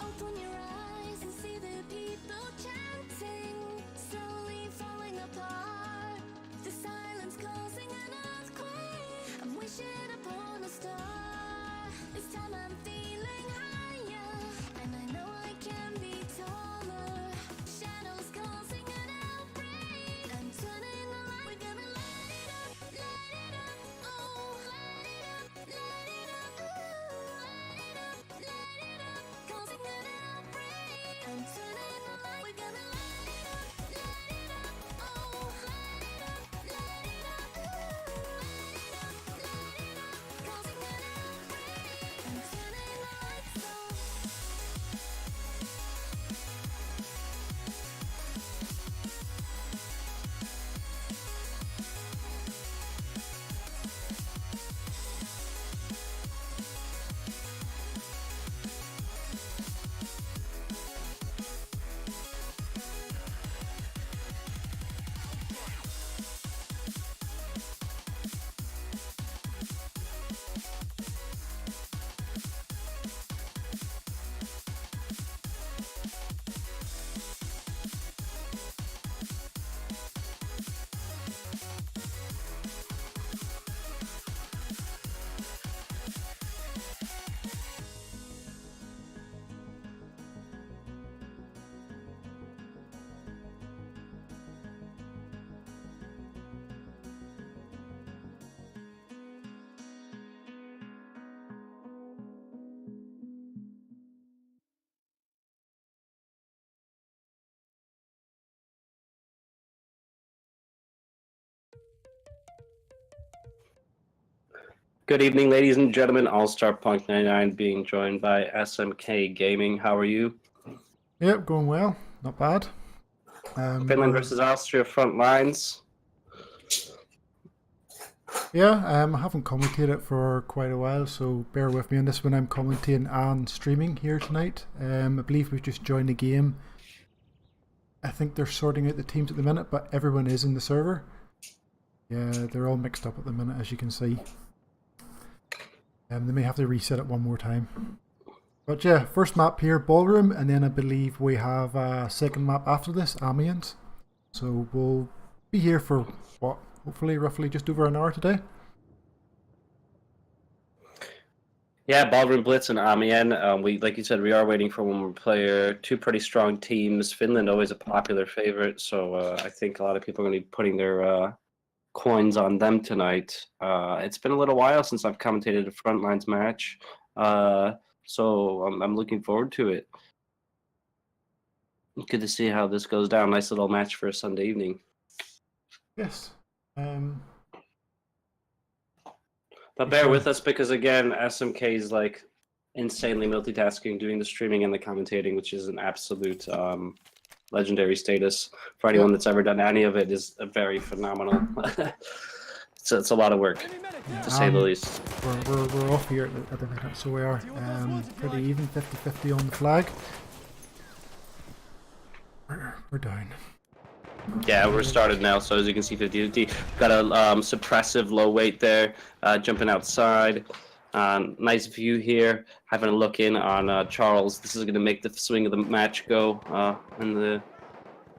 Open your eyes and see the people chanting, slowly falling apart. The silence causing an earthquake. I'm wishing upon a star. This time I'm feeling higher, and I know I can be taller. Shadows causing an outbreak. I'm turning the light. We're gonna light it up, oh, light it up, ooh, light it up, causing an outbreak. I'm turning the light. We're gonna light it up, oh, light it up, ooh, light it up, causing an outbreak. I'm turning the lights on. Good evening, ladies and gentlemen. All-Star Punk 99 being joined by SMK Gaming. How are you? Yep, going well. Not bad. Finland versus Austria Frontlines. Yeah, I haven't commentated for quite a while, so bear with me on this one. I'm commentating and streaming here tonight. I believe we've just joined the game. I think they're sorting out the teams at the minute, but everyone is in the server. Yeah, they're all mixed up at the minute, as you can see. They may have to reset it one more time. But yeah, first map here, Ballroom, and then I believe we have a second map after this, Amiens. So we'll be here for, what, hopefully roughly just over an hour today. Yeah, Ballroom Blitz and Amiens. Like you said, we are waiting for one more player. Two pretty strong teams. Finland always a popular favorite, so I think a lot of people are going to be putting their coins on them tonight. It's been a little while since I've commentated a Frontlines match, so I'm looking forward to it. Good to see how this goes down. Nice little match for a Sunday evening. Yes. But bear with us because, again, SMK is like insanely multitasking, doing the streaming and the commentating, which is an absolute legendary status. For anyone that's ever done any of it, is a very phenomenal. It's a lot of work, to say the least. We're off here at the minute, so we are pretty even, 50-50 on the flag. We're down. Yeah, we're started now, so as you can see, 50-50. Got a suppressive low weight there, jumping outside. Nice view here. Having a look in on Charles. This is going to make the swing of the match go. We're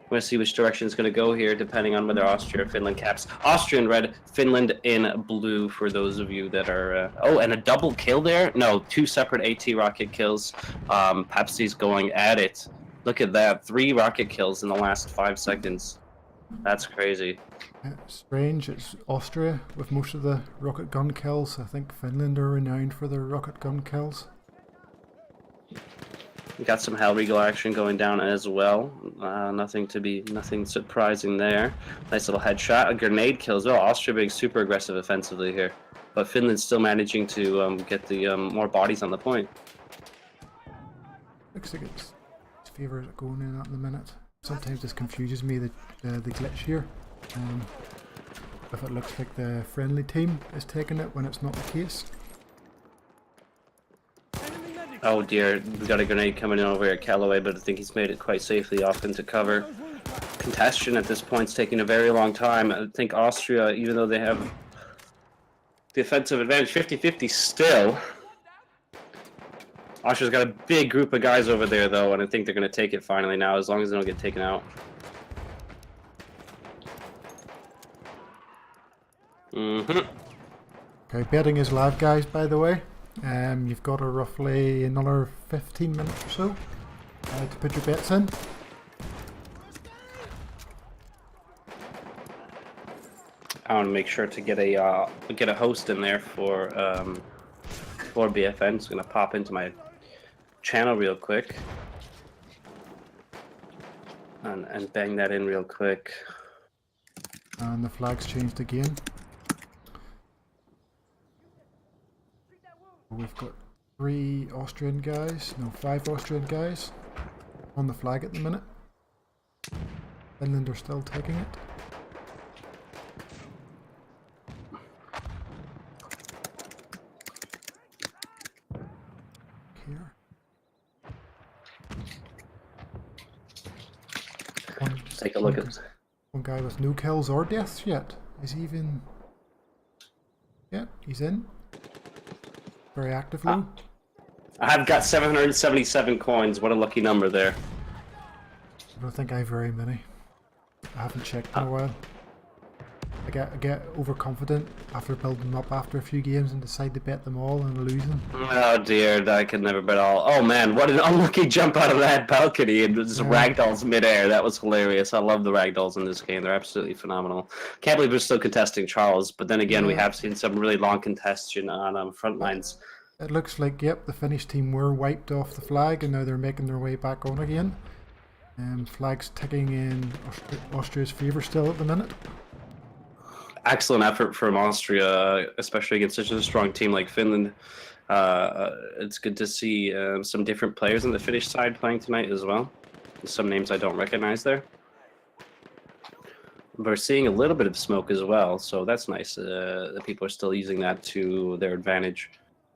going to see which direction it's going to go here, depending on whether Austria or Finland caps. Austria in red, Finland in blue, for those of you that are... Oh, and a double kill there? No, 2 separate AT rocket kills. Pepsi's going at it. Look at that. 3 rocket kills in the last 5 seconds. That's crazy. Yeah, strange. It's Austria with most of the rocket gun kills. I think Finland are renowned for their rocket gun kills. We got some Hell Regal action going down as well. Nothing surprising there. Nice little headshot. A grenade kill as well. Austria being super aggressive offensively here, but Finland's still managing to get the more bodies on the point. Looks like it's favors going in at the minute. Sometimes this confuses me, the glitch here. If it looks like the friendly team is taking it when it's not the case. Oh dear, we got a grenade coming in over here at xCaLLaWaYx, but I think he's made it quite safely off into cover. Contestation at this point is taking a very long time. I think Austria, even though they have the offensive advantage, 50-50 still. Austria's got a big group of guys over there though, and I think they're going to take it finally now, as long as they don't get taken out. Okay, betting is live, guys, by the way. You've got roughly another 15 minutes or so to put your bets in. I want to make sure to get a host in there for BFN. It's going to pop into my channel real quick and bang that in real quick. And the flag's changed again. We've got 5 Austrian guys on the flag at the minute. Finland are still taking it. Here. Take a look at one guy with no kills or deaths yet. Is he even... Yeah, he's in. Very actively. I've got 777 coins. What a lucky number there. I don't think I have very many. I haven't checked in a while. I get overconfident after building them up after a few games and decide to bet them all and lose them. Oh dear, I could never bet all. Oh man, what an unlucky jump out of that balcony and just ragdolls midair. That was hilarious. I love the ragdolls in this game. They're absolutely phenomenal. Can't believe we're still contesting Charles, but then again, we have seen some really long contestation on Frontlines. It looks like, yep, the Finnish team were wiped off the flag and now they're making their way back on again. Flag's ticking in Austria's favour still at the minute. Excellent effort from Austria, especially against such a strong team like Finland. It's good to see some different players on the Finnish side playing tonight as well. Some names I don't recognize there. We're seeing a little bit of smoke as well, so that's nice. That people are still using that to their advantage.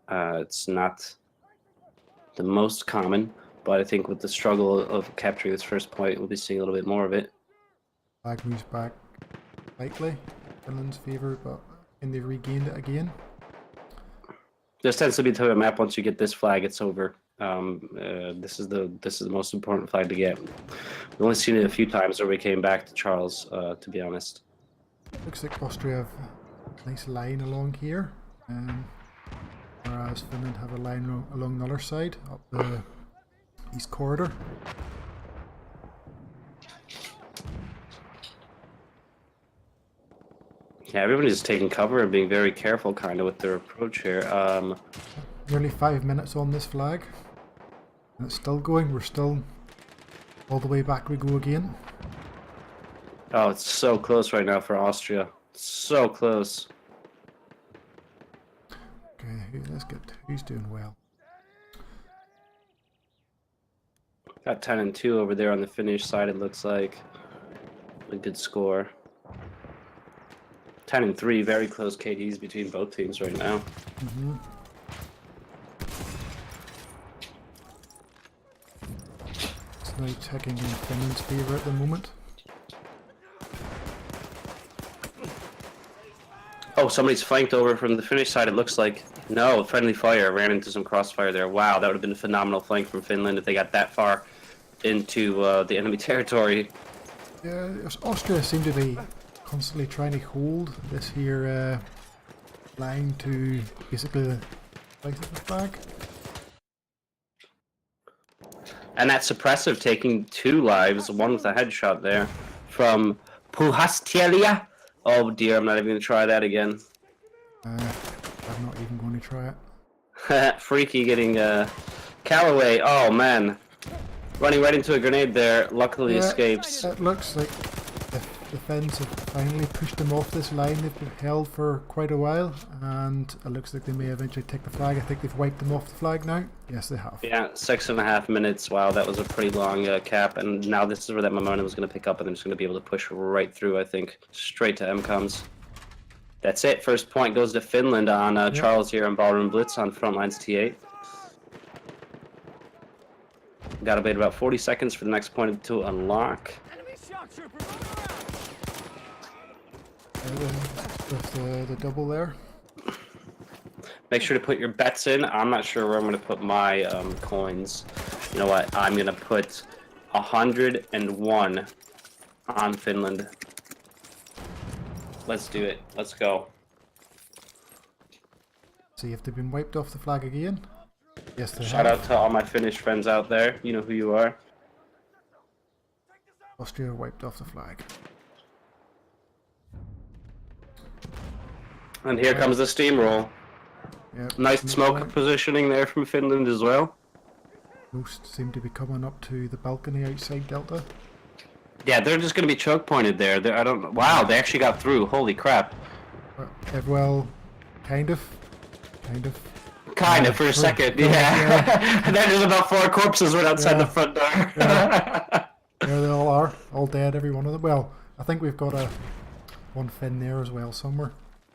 It's not the most common, but I think with the struggle of capturing this first point, we'll be seeing a little bit more of it. Flag moves back slightly. Finland's favour, but can they regained it again? This tends to be the type of map. Once you get this flag, it's over. This is the most important flag to get. We've only seen it a few times where we came back to Charles. To be honest, looks like Austria have a nice line along here, whereas Finland have a line along the other side up the east corridor. Yeah, everybody's just taking cover and being very careful kind of with their approach here. Nearly 5 minutes on this flag. And it's still going. We're still all the way back we go again. Oh, it's so close right now for Austria. So close. Okay, let's get who's doing well. Got 10-2 over there on the Finnish side, it looks like. A good score. 10-3, very close KDs between both teams right now. now ticking in Finland's favour at the moment. Oh, somebody's flanked over from the Finnish side, it looks like. No, friendly fire. Ran into some crossfire there. Wow, that would have been a phenomenal flank from Finland if they got that far into the enemy territory. Yeah, Austria seem to be constantly trying to hold this here line to basically the right of the flag. And that's suppressive, taking 2 lives, one with a headshot there from Puhastelia. Oh dear, I'm not even going to try that again. I'm not even going to try it. Freaky getting xCaLLaWaYx. Oh man. Running right into a grenade there, luckily escapes. It looks like the Finns have finally pushed them off this line. They've been held for quite a while, and it looks like they may eventually take the flag. I think they've wiped them off the flag now. Yes, they have. Yeah, 6.5 minutes. Wow, that was a pretty long cap. And now this is where that momentum is going to pick up, and they're just going to be able to push right through, I think, straight to MCOMs. That's it. First point goes to Finland on Charles here on Ballroom Blitz on Frontlines T8. Got to wait about 40 seconds for the next point to unlock. With the double there. Make sure to put your bets in. I'm not sure where I'm going to put my coins. You know what? I'm going to put 101 on Finland. Let's do it. Let's go. See if they've been wiped off the flag again. Yes, they Shout have. out to all my Finnish friends out there. You know who you are. Austria wiped off the flag. And here comes the steamroll. Yep. Nice smoke positioning there from Finland as well. Most seem to be coming up to the balcony outside Delta. Yeah, they're just going to be choke pointed there. I don't know. Wow, they actually got through. Holy crap. Well, kind of. Kind of for a second, yeah. And then there's about 4 corpses right outside the front door. Yeah. There they all are. All dead, every one of them. Well, I think we've got one Finn there as well somewhere.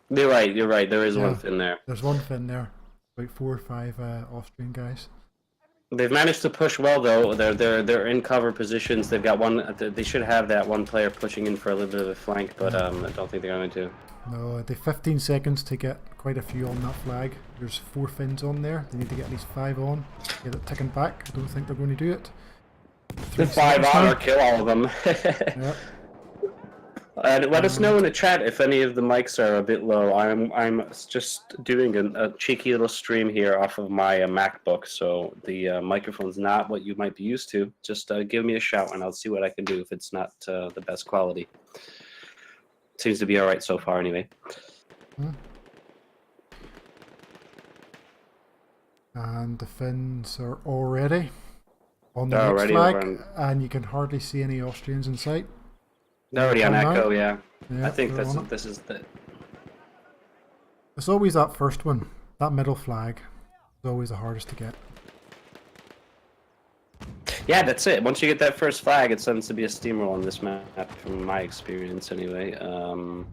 You're right. There is one Finn there. There's one Finn there. About 4 or 5 Austrian guys. They've managed to push well though. They're in cover positions. They've got one. They should have that one player pushing in for a little bit of a flank, but I don't think they're going to. No, they've 15 seconds to get quite a few on that flag. There's 4 Finns on there. They need to get at least 5 on. Get it ticking back. I don't think they're going to do it. The 5 on or kill all of them. Yep. Let us know in the chat if any of the mics are a bit low. I'm just doing a cheeky little stream here off of my MacBook, so the microphone's not what you might be used to. Just give me a shout and I'll see what I can do if it's not the best quality. Seems to be all right so far, anyway. And the Finns are already on the They're next already flag, and you can hardly see any Austrians in sight. They're already on Echo, yeah. Yeah, I think they're on it. this is the. It's always that first one, that middle flag, is always the hardest to get. Yeah, that's it. Once you get that first flag, it tends to be a steamroll on this map, from my experience, anyway. And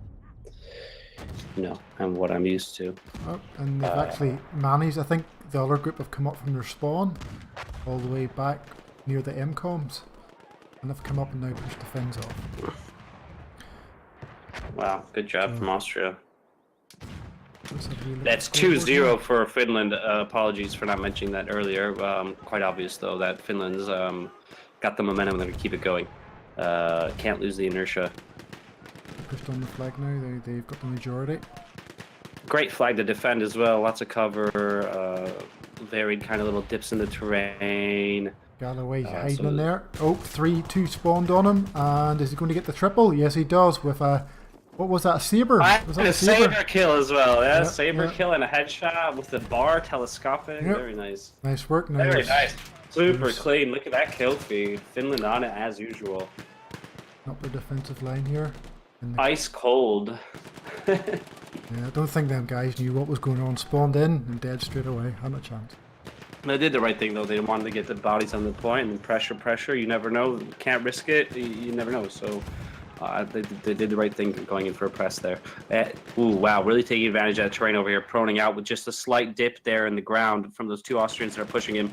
what I'm used to. Oh, and they've actually managed. I think the other group have come up from their spawn, all the way back near the MCOMs, and have come up and now pushed the Finns off. Wow, good job from Austria. Really That's 2-0 for Finland. Apologies for not mentioning that earlier. Quite obvious, though, that Finland's got the momentum and they're going to keep it going. Can't lose the inertia. Pushed on the flag now, they've got the majority. Great flag to defend as well. Lots of cover, varied kind of little dips in the terrain. xCaLLaWaYx hiding in there. Oh, 3-2 spawned on him, and is he going to get the triple? Yes, he does, with a... What was that, a saber? Was that a saber kill as well, yeah. Yep, Saber kill and a headshot with the bar telescopic. Yep. Very nice. Nice work. Now Very nice. Super clean. Look at that kill feed. Finland on it as usual. Up the defensive line here. Ice cold. Yeah, I don't think them guys knew what was going on. Spawned in and dead straight away. Had a chance. They did the right thing though. They wanted to get the bodies on the point and pressure. You never know. Can't risk it. You never know. So they did the right thing going in for a press there. Ooh, wow. Really taking advantage of that terrain over here. Proning out with just a slight dip there in the ground from those 2 Austrians that are pushing him.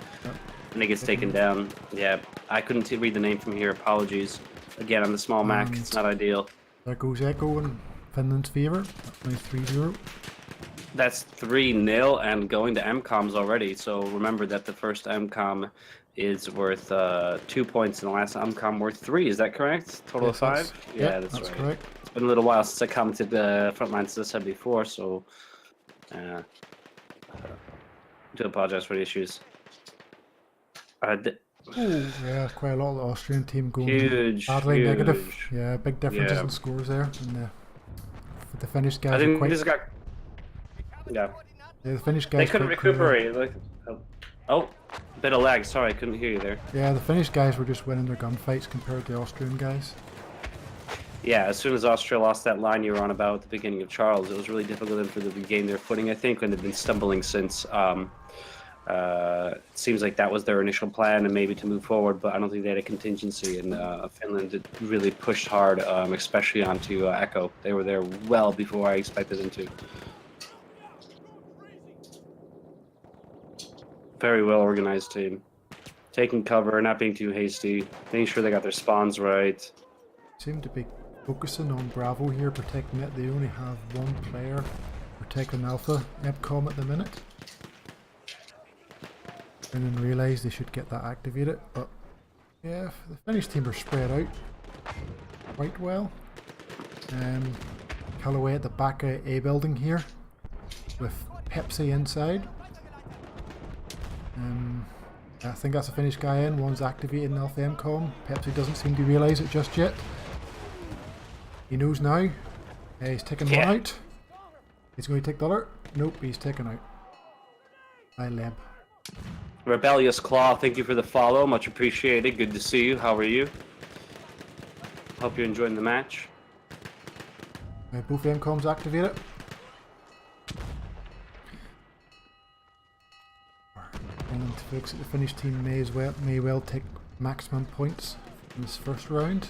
And it gets taken down. Yeah, I couldn't read the name from here. Apologies. Again, on the small Mac, it's not ideal. There goes Echo in Finland's favour. That's now 3-0. That's 3-0 and going to MCOMs already. So remember that the first MCOM is worth 2 points and the last MCOM worth 3. Is that correct? Total of 5? Yeah, that's right. Correct. It's been a little while since I commented Frontlines, as I said before, so I do apologize for the issues. Yeah, quite a lot of the Austrian team going Huge. negative. Yeah, big differences in scores there. And the Finnish guys I think quite... we just got... Yeah. Yeah, the Finnish guys They couldn't recuperate. Oh, bit of lag. Sorry, I couldn't hear you there. Yeah, the Finnish guys were just winning their gunfights compared to the Austrian guys. Yeah, as soon as Austria lost that line you were on about at the beginning of Charles, it was really difficult for them to regain their footing, I think, and they've been stumbling since. It seems like that was their initial plan and maybe to move forward, but I don't think they had a contingency, and Finland really pushed hard, especially onto Echo. They were there well before I expected them to. Very well organized team. Taking cover, not being too hasty, making sure they got their spawns right. Seem to be focusing on Bravo here, protecting it. They only have one player protecting Alpha EPCOM at the minute. And then realise they should get that activated, but yeah, the Finnish team are spread out quite well. xCaLLaWaYx at the back of A building here, with Pepsi inside. I think that's a Finnish guy in, one's activating Alpha MCOM. Pepsi doesn't seem to realise it just yet. He knows now. He's taking one out. He's going to take the other. Nope, he's taken out. By Leb. Rebellious Claw, thank you for the follow. Much appreciated. Good to see you. How are you? Hope you're enjoying the match. Both MCOMs activated. And folks at the Finnish team may well take maximum points in this first round.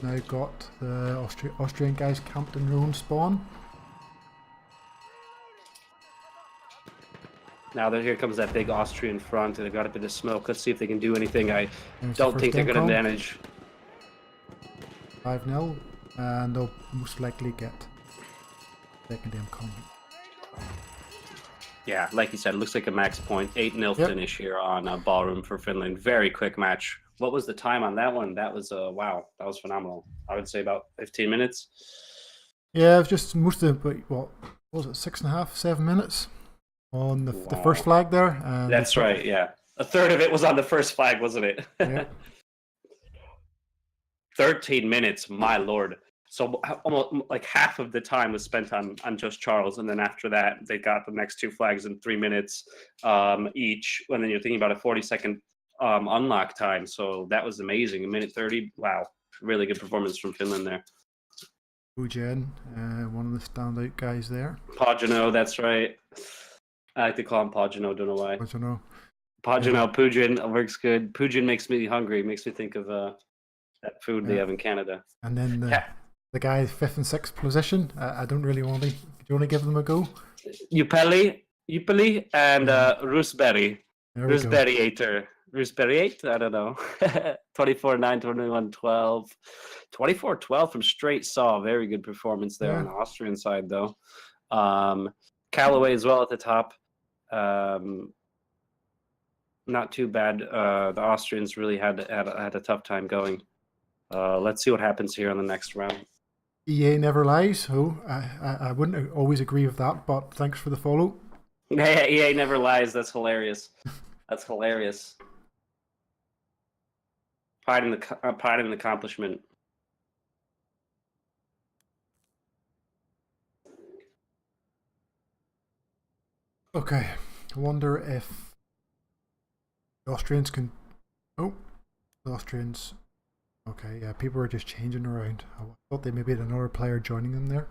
Now got the Austrian guys camped in their own spawn. Now that here comes that big Austrian front, and they've got a bit of smoke. Let's see if they can do anything. I don't think they're going to manage. 5-0, and they'll most likely get second MCOM. Yeah, like you said, it looks like a max point. 8-0 finish here on Ballroom for Finland. Very quick match. What was the time on that one? That was, wow, that was phenomenal. I would say about 15 minutes. Yeah, it was just most of the, what was it, 6.5, 7 minutes on the first flag there. And that's right, yeah. A third of it was on the first flag, wasn't it? Yeah. 13 minutes, my lord. So almost like half of the time was spent on just Charles, and then after that they got the next 2 flags in 3 minutes each. And then you're thinking about a 40-second unlock time. So that was amazing. A minute 30. Wow, really good performance from Finland there. Pujen, one of the standout guys there. Pagano, that's right. I like to call him Pagano. Don't know why. Pagano. Pujen works good. Pujen makes me hungry. Makes me think of that food they have in Canada. And then the guy 5th and 6th position. I don't really want to. Do you want to give them a go? Upeli, and Roosberry. Roosberry, I don't know. 24-9, 21-12. 24-12 from straight saw. Very good performance there on the Austrian side, though. xCaLLaWaYx as well at the top. Not too bad. The Austrians really had a tough time going. Let's see what happens here on the next round. EA never lies. Oh, I wouldn't always agree with that, but thanks for the follow. Yeah, EA never lies. That's hilarious. That's hilarious. Pride in the accomplishment. Okay, I wonder if the Austrians can. Oh, the Austrians. Okay, yeah, people are just changing around. I thought they maybe had another player joining them there.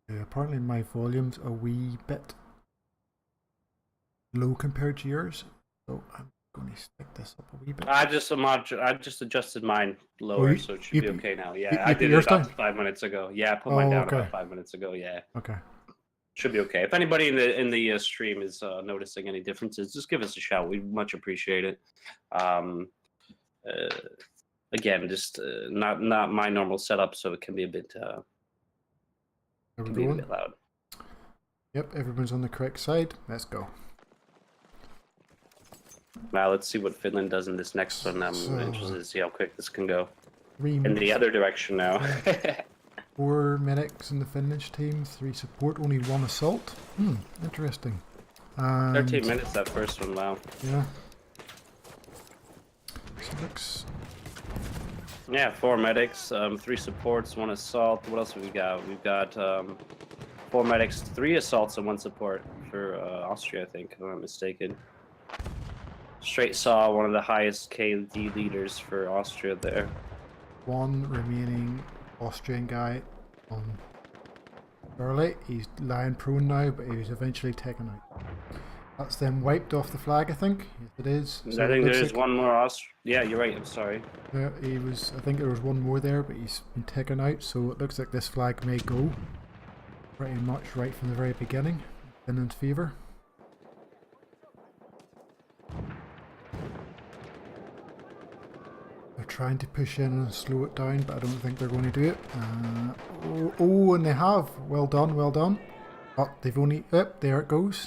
Yeah, apparently my volume's a wee bit low compared to yours, so I'm Going to stick this up a wee bit. I just adjusted mine lower, so it should be okay now. Yeah, I put did yours it about down? 5 minutes ago. Yeah, I put mine down okay. about 5 minutes ago. Yeah, Okay. should be okay. If anybody in the stream is noticing any differences, just give us a shout. We'd much appreciate it. Again, just not my normal setup, so it can be a bit loud. Yep, everyone's on the correct side. Let's go. Now let's see what Finland does in this next one. I'm interested to see how quick this can go. 3 In minutes. the other direction now. 4 medics in the Finnish team, 3 support, only 1 assault. Interesting. 13 minutes that first one, wow. Yeah. So looks... Yeah, 4 medics, 3 supports, 1 assault. What else have we got? We've got 4 medics, 3 assaults, and 1 support for Austria, I think, if I'm not mistaken. Straight saw one of the highest KD leaders for Austria there. 1 remaining Austrian guy on early. He's lying prone now, but he was eventually taken out. That's them wiped off the flag, I think. Yes, it is. So I think it there looks is one more Yeah, you're right. I'm sorry. Yeah, he was. I think there was 1 more there, but he's been taken out. So it looks like this flag may go pretty much right from the very beginning. Finland's favour. They're trying to push in and slow it down, but I don't think they're going to do it. Oh, and they have. Well done, well done. Oh, they've only... Yep, there it goes.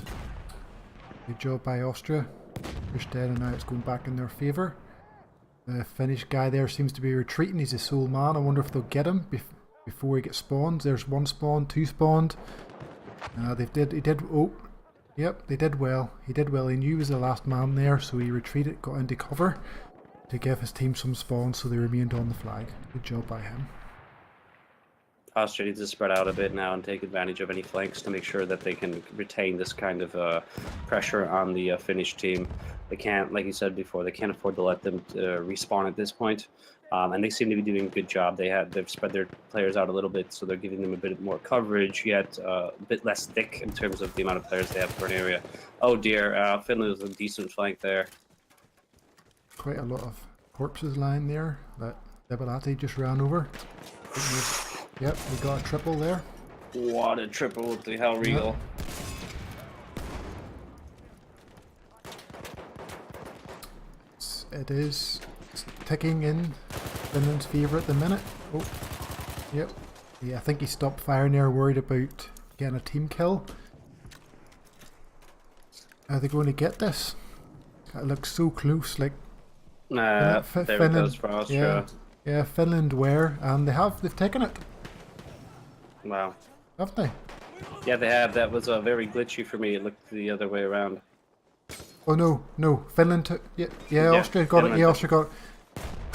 Good job by Austria. Pushed in and now it's going back in their favour. The Finnish guy there seems to be retreating. He's a sole man. I wonder if they'll get him before he gets spawned. There's 1 spawned, 2 spawned. He did... Oh, yep, they did well. He did well. He knew he was the last man there, so he retreated, got into cover to give his team some spawns, so they remained on the flag. Good job by him. Austria needs to spread out a bit now and take advantage of any flanks to make sure that they can retain this kind of pressure on the Finnish team. They can't, like you said before, they can't afford to let them respawn at this point. And they seem to be doing a good job. They've spread their players out a little bit, so they're giving them a bit more coverage, yet a bit less thick in terms of the amount of players they have per area. Oh dear, Finland is a decent flank there. Quite a lot of corpses lying there that Debalati just ran over. Yep, we got a triple there. What a triple with the Hell Regal. Yep. It is ticking in Finland's favour at the minute. Oh, yep. Yeah, I think he stopped firing there, worried about getting a team kill. Are they going to get this? It looks so close, like... There it goes for Austria. Yeah, Finland were, and they've taken it. Wow. Haven't they? Yeah, they have. That was very glitchy for me. It looked the other way around. Oh no, Finland took... Yeah, Austria got it. Yeah, Austria got it.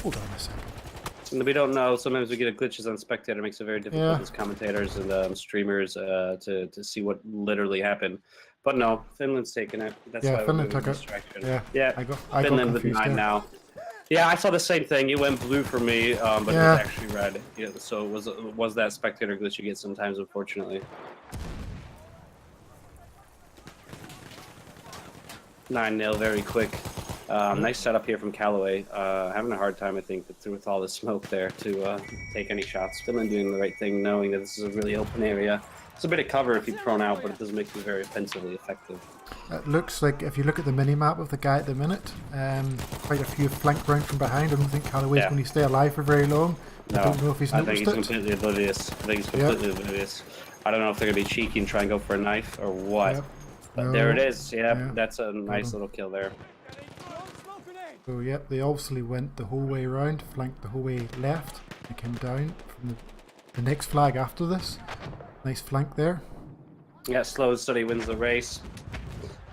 Hold on a second. We don't know. Sometimes we get glitches on Spectator. It makes it very difficult as commentators and streamers to see what literally happened. But no, Finland's taken it. That's why Finland took it. Yeah, I got Finland with 9 confused there. now. Yeah, I saw the same thing. It went blue for me, but it was actually red. Yeah, so it was that Spectator glitch you get sometimes, unfortunately. 9-0, very quick. Nice setup here from xCaLLaWaYx. Having a hard time, I think, with all the smoke there to take any shots. Finland doing the right thing, knowing that this is a really open area. It's a bit of cover if you're thrown out, but it doesn't make you very offensively effective. It looks like, if you look at the mini-map of the guy at the minute, quite a few flanked round from behind. I don't think xCaLLaWaY's going to stay alive for very long. No, I don't know if he's noticed it. I think he's completely oblivious. Oblivious. I don't know if they're going to be cheeky and try and go for a knife or what. Yep. But no. There it is. Yeah, that's a nice little kill there. So, yep, they obviously went the whole way around, flanked the whole way left, and came down from the next flag after this. Nice flank there. Yeah, slow and steady wins the race.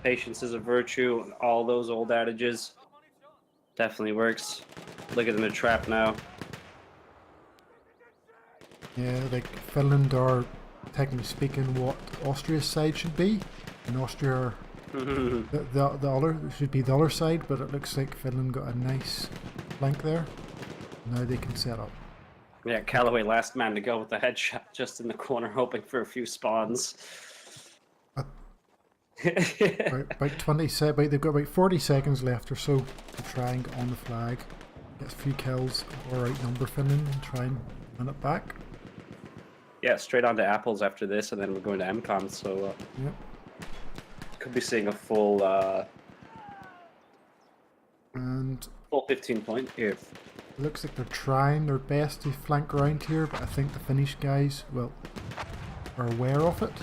Patience is a virtue. All those old adages definitely works. Look at them in a trap now. Yeah, like Finland are technically speaking what Austria's side should be, and Austria the other should be the other side. But it looks like Finland got a nice flank there. Now they can set up. Yeah, xCaLLaWaYx last man to go with the headshot just in the corner, hoping for a few spawns. About 20 seconds. They've got about 40 seconds left or so to try and get on the flag. Get a few kills or outnumber Finland and try and win it back. Yeah, straight on to apples after this, and then we're going to MCON. So Yep. could be seeing a full And full 15 point here. it looks like they're trying their best to flank around here, but I think the Finnish guys, well, are aware of it.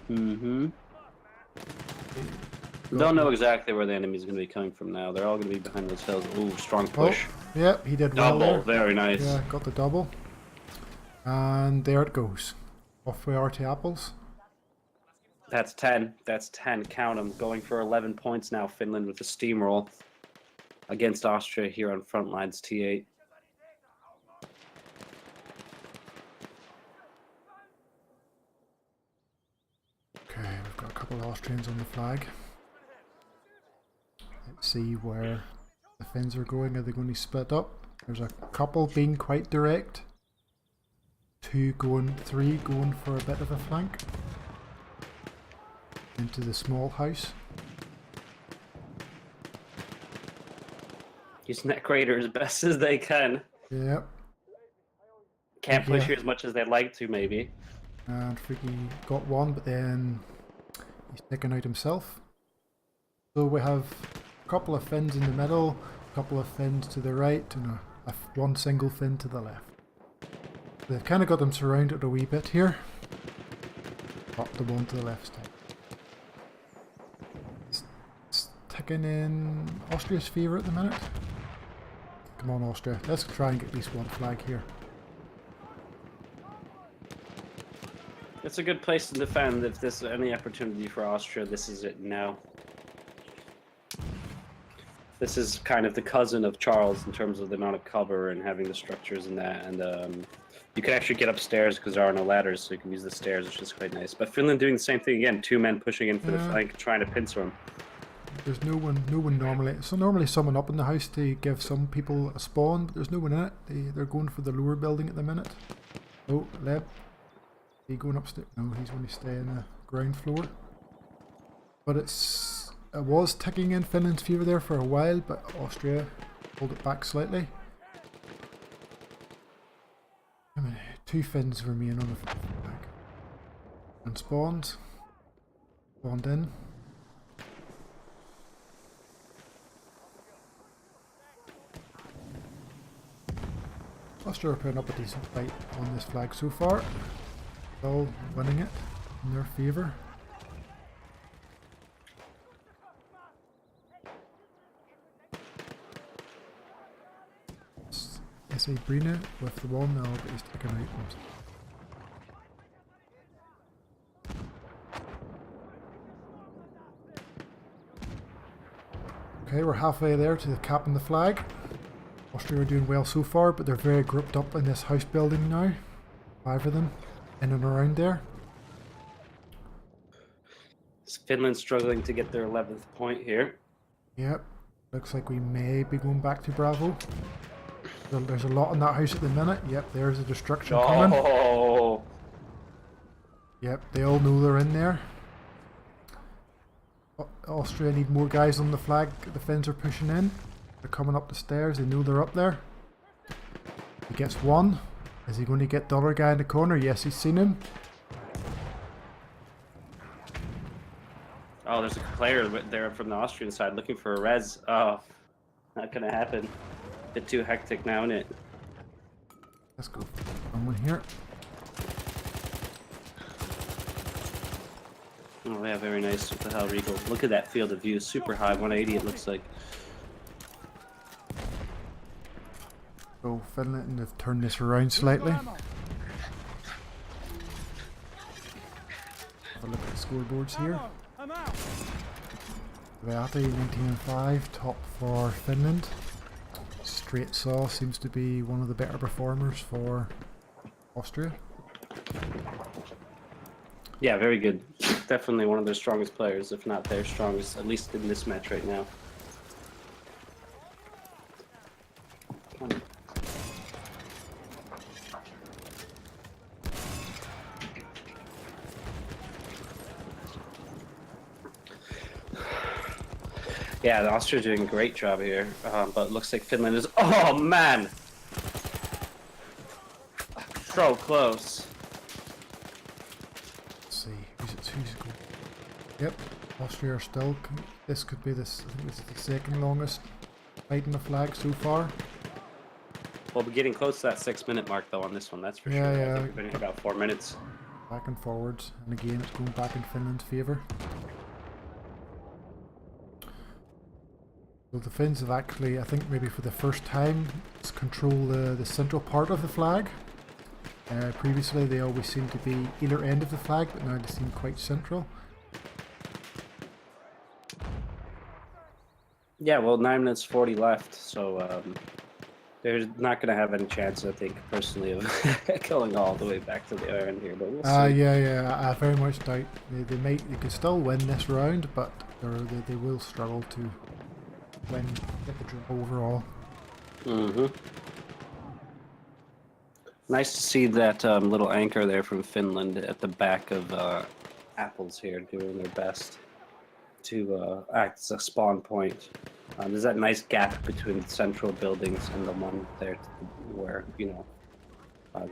Mm-hmm. Don't know exactly where the enemy's going to be coming from now. They're all going to be behind those hills. Ooh, strong push. Oh, yep, he did well Double, there. very nice. Yeah, got the double. And there it goes. Off we are to apples. That's 10. That's 10. Count them. Going for 11 points now. Finland with a steamroll against Austria here on Frontlines 8v8. Okay, we've got a couple of Austrians on the flag. Let's see where the Finns are going. Are they going to split up? There's a couple being quite direct. 3 going for a bit of a flank. Into the small house. Using that crater as best as they can. Yep. Can't push Yeah. here as much as they'd like to, maybe. And Freaky got one, but then he's taken out himself. So we have a couple of Finns in the middle, a couple of Finns to the right, and one single Finn to the left. They've kind of got them surrounded a wee bit here. Pop the one to the left side. It's ticking in Austria's favour at the minute. Come on, Austria. Let's try and get at least one flag here. It's a good place to defend. If there's any opportunity for Austria, this is it now. This is kind of the cousin of Charles in terms of the amount of cover and having the structures and that. And you can actually get upstairs because there are no ladders, so you can use the stairs, which is quite nice. But Finland doing the same thing again. 2 men pushing in for the flank, trying to pincer him. There's no one normally. So normally someone up in the house to give some people a spawn, but there's no one in it. They're going for the lower building at the minute. Oh, Leb. He going upstairs? No, he's going to stay in the ground floor. But it was ticking in Finland's favour there for a while, but Austria pulled it back slightly. How many? 2 Finns remain on the flag. And spawned. Spawned in. Austria are putting up a decent fight on this flag so far. All winning it in their favour. SA Brina with the one now, but he's taken out. Okay, we're halfway there to the cap and the flag. Austria are doing well so far, but they're very grouped up in this house building now. 5 of them in and around there. Finland struggling to get their 11th point here. Yep, looks like we may be going back to Bravo. There's a lot in that house at the minute. Yep, there's the destruction coming. Oh! Yep, they all know they're in there. Austria need more guys on the flag. The Finns are pushing in. They're coming up the stairs. They know they're up there. He gets one. Is he going to get the other guy in the corner? Yes, he's seen him. Oh, there's a player there from the Austrian side looking for a res. Oh, not gonna happen. Bit too hectic now, isn't it? Let's go. Someone here. Oh yeah, very nice with the Hell Regal. Look at that field of view, super high, 180 it looks like. So Finland have turned this around slightly. Have a look at the scoreboards here. Beate 19-5, top for Finland. Straight Saw seems to be one of the better performers for Austria. Yeah, very good. Definitely one of their strongest players, if not their strongest, at least in this match right now. Yeah, the Austria's doing a great job here, but it looks like Finland is. Oh man, so close. Let's see, who's going? Yep, Austria are still. This could be this. I think this is the second longest fight in the flag so far. We'll be getting close to that 6-minute mark though on this one. That's for Yeah, sure. yeah. I think we're going to about 4 minutes. Back and forwards, and again it's going back in Finland's favour. So the Finns have actually, I think maybe for the first time, control the central part of the flag. Previously they always seemed to be either end of the flag, but now they seem quite central. Yeah, well, 9 minutes 40 left, so they're not going to have any chance, I think, personally, of going all the way back to the end here. But we'll see. Yeah, I very much doubt they could still win this round, but they will struggle to get the draw overall. Nice to see that little anchor there from Finland at the back of Apples here, doing their best to act as a spawn point. There's that nice gap between the central buildings and the one there where, you know,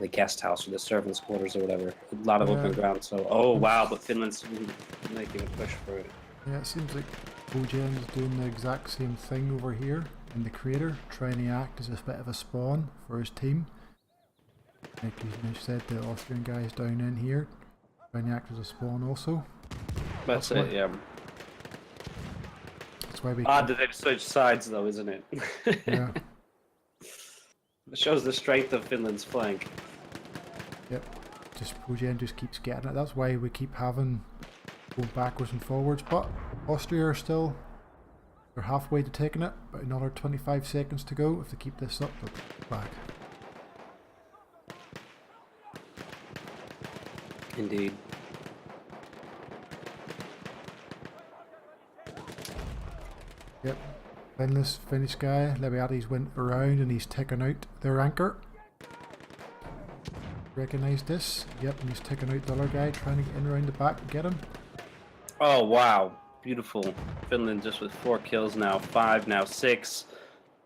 the guest house or the servants' quarters or whatever. A lot of open ground, so, oh wow, but Finland's making a push for it. Yeah, it seems like Bojan is doing the exact same thing over here in the crater, trying to act as a bit of a spawn for his team. Like you said, the Austrian guys down in here, trying to act as a spawn also. That's it, yeah. That's why we Odd that they switch sides though, isn't it? Yeah. It shows the strength of Finland's flank. Yep. Bojan just keeps getting it. That's why we keep having going backwards and forwards. But Austria are still, they're halfway to taking it, but another 25 seconds to go. If they keep this up, they'll back. Indeed. Yep. Finnish guy, Leviati's went around and he's taken out their anchor. Recognise this? Yep, and he's taken out the other guy, trying to get in around the back and get him. Oh wow, beautiful. Finland just with 4 kills now, 5 now, 6.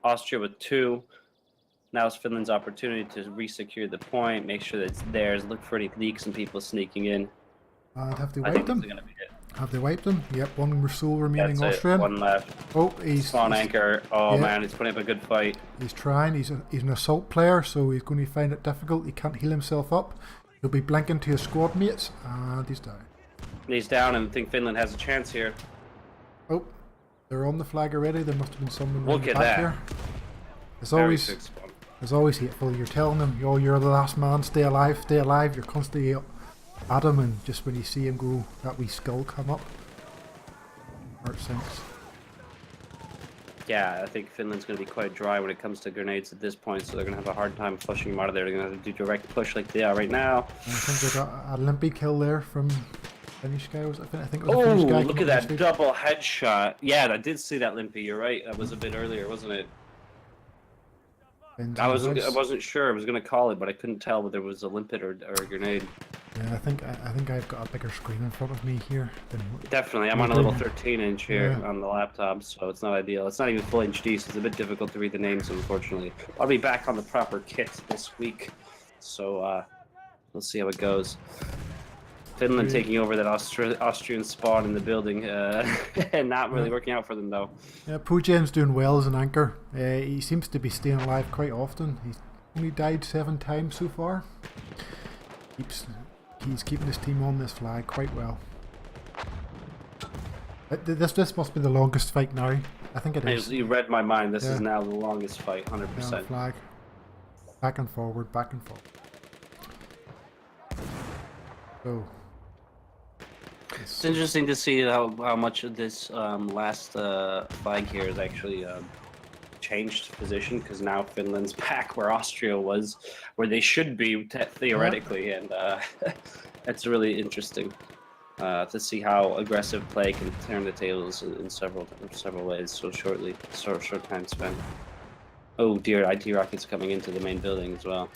Austria with 2. Now it's Finland's opportunity to re-secure the point, make sure that it's theirs, look for any leaks and people sneaking in. And have they I wiped think them? this is gonna be it. Have they wiped them? Yep, one soul remaining That's Austrian. it. 1 left. Oh, he's Spawn anchor. Oh yeah. man, he's putting up a good fight. He's trying. He's an assault player, so he's going to find it difficult. He can't heal himself up. He'll be blinking to his squad mates, and he's down. He's down, and I think Finland has a chance here. Oh, they're on the flag already. There must have been someone Look round the at back that. here. It's Very always, sick spawn. it's always hateful. You're telling them, "Yo, you're the last man. Stay alive, stay alive." You're constantly at him, and just when you see him go, that wee skull come up. Heart sinks. Yeah, I think Finland's going to be quite dry when it comes to grenades at this point, so they're going to have a hard time pushing them out of there. They're going to have to do direct push like they are right now. And I think they got a limpy kill there from Finnish guy. Was it? I think it was a Oh, Finnish guy. look at that double headshot. Yeah, I did see that limpy. You're right. That was a bit earlier, wasn't it? I wasn't sure. I was going to call it, but I couldn't tell whether it was a limpet or a grenade. Yeah, I think I've got a bigger screen in front of me here. Definitely. I'm on a little 13-inch here on the laptop, so it's not ideal. It's not even full HD, so it's a bit difficult to read the names, unfortunately. I'll be back on the proper kit this week, so we'll see how it goes. Finland taking over that Austrian spawn in the building, and not really working out for them, though. Yeah, Bojan's doing well as an anchor. He seems to be staying alive quite often. He's only died 7 times so far. He's keeping his team on this flag quite well. This must be the longest fight now. I think it is. You read my mind. This is now the longest fight, 100%. Yeah, flag. Back and forward, back and forward. So. It's interesting to see how much of this last flag here has actually changed position, because now Finland's back where Austria was, where they should be theoretically, and it's really interesting to see how aggressive play can turn the tables in several ways so short time span. Oh dear, IT rockets coming into the main building as well.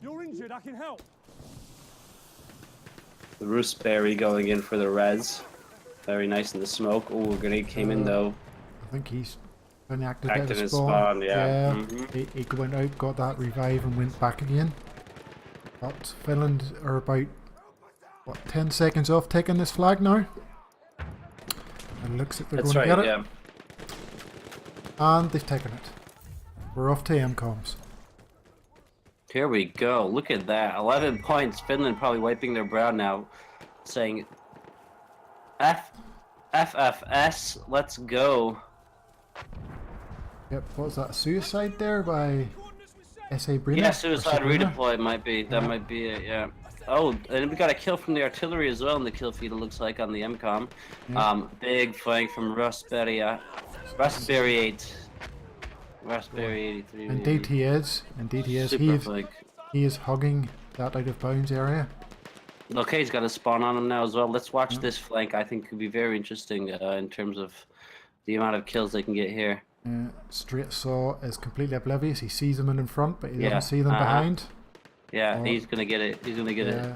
You're injured, I can help. The Roosberry going in for the res. Very nice in the smoke. Oh, grenade came in though. I think he's been active Back at to the his spawn. spawn, yeah. Mhm. He went out, got that revive, and went back again. But Finland are about, what, 10 seconds off taking this flag now. And looks like they're That's going right, to get it. yeah. And they've taken it. We're off to MCOMs. Here we go. Look at that. 11 points. Finland probably wiping their brow now, saying, FFS, let's go. Yep, what was that? Suicide there by SA Brina? Yeah, Or suicide Sabrina? redeploy might be. That Yeah. might be it, yeah. Oh, and we got a kill from the artillery as well in the kill feed, it looks like, on the MCOM. Yeah. Big flank from Raspberry 8. Raspberry 83. Indeed he is. Indeed he is. Super flank. He is hugging that out of bounds area. Okay, he's got a spawn on him now as well. Let's watch this flank. I think could be very interesting in terms of the amount of kills they can get here. Straight Saw is completely oblivious. He sees them in front, but he Yeah, doesn't see them behind. Yeah, Oh. he's gonna get it. He's gonna get it. Yeah.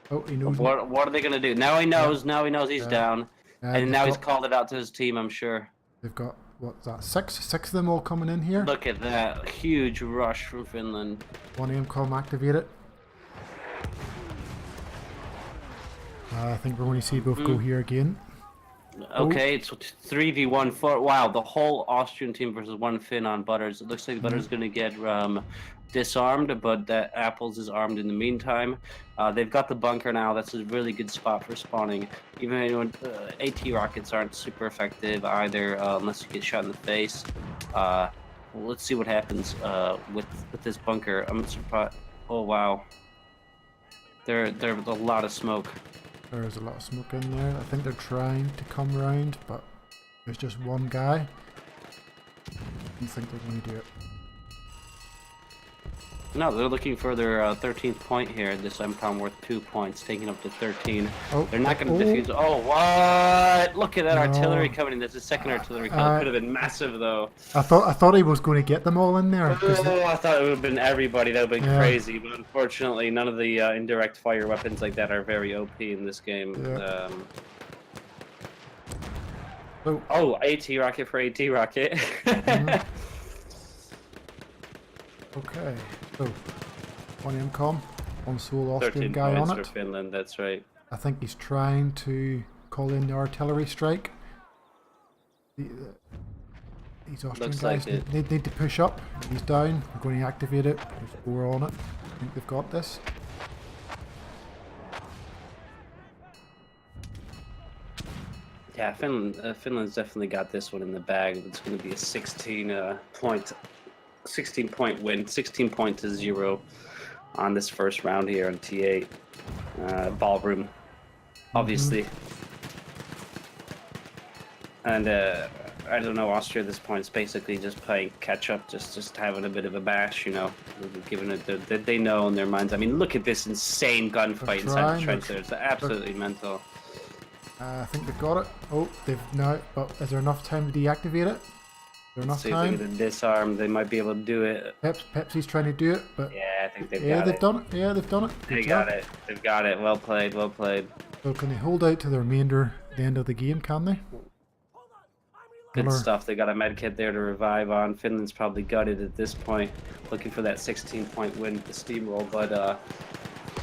Oh, he knows. What are they gonna do? Now he knows. Now he knows he's down, and they've now he's got- called it out to his team. I'm sure. They've got, what's that, six of them all coming in here. Look at that huge rush from Finland. One MCOM activated. I think we're going to see both go here again. Okay, it's 3v1 for wow. The whole Austrian team versus one Finn on Butters. It looks like Butters gonna get disarmed, but that Apples is armed in the meantime. They've got the bunker now. That's a really good spot for spawning. Even when AT rockets aren't super effective either, unless you get shot in the face. Let's see what happens with this bunker. I'm surprised. Oh wow, there's a lot of smoke. There's a lot of smoke in there. I think they're trying to come round, but there's just one guy. I don't think they're going to do it. No, they're looking for their 13th point here. This MCOM worth 2 points, taking up to 13. Oh, They're not going to defuse. Oh, what? Look at that No. artillery coming in. That's the second artillery kill. Could have been massive, though. I thought he was going to get them all in there. 'Cause Oh, I thought it would have been everybody. That would have been Yeah. crazy. But unfortunately, none of the indirect fire weapons like that are very OP in this game. Yeah. Oh. Oh, AT rocket for AT rocket. Okay, so one MCOM, one sole Austrian 13 guy points on for it. Finland, that's right. I think he's trying to call in the artillery strike. These Austrian Looks guys like it. need to push up. He's down. We're going to activate it. There's 4 on it. I think they've got this. Yeah, Finland's definitely got this one in the bag. It's going to be a 16 point win, 16 point to 0 on this first round here on T8 ballroom, obviously. And I don't know, Austria at this point is basically just playing catch up, just having a bit of a bash, you know, giving it that they know in their minds. I mean, look at this insane gunfight inside the trench there. It's absolutely mental. I think they've got it. Oh, they've now. But is there enough time to deactivate it? Is there enough See if they time? get a disarm, they might be able to do it. Pepsi's trying to do it, but Yeah, I think they've yeah, got they've it. done it. Yeah, they've done it. They Good got job. it. They've got it. Well played. Well played. So can they hold out to the remainder, the end of the game? Can they? Good Miller. stuff. They got a med kit there to revive on. Finland's probably gutted at this point, looking for that 16-point win with the steamroll. But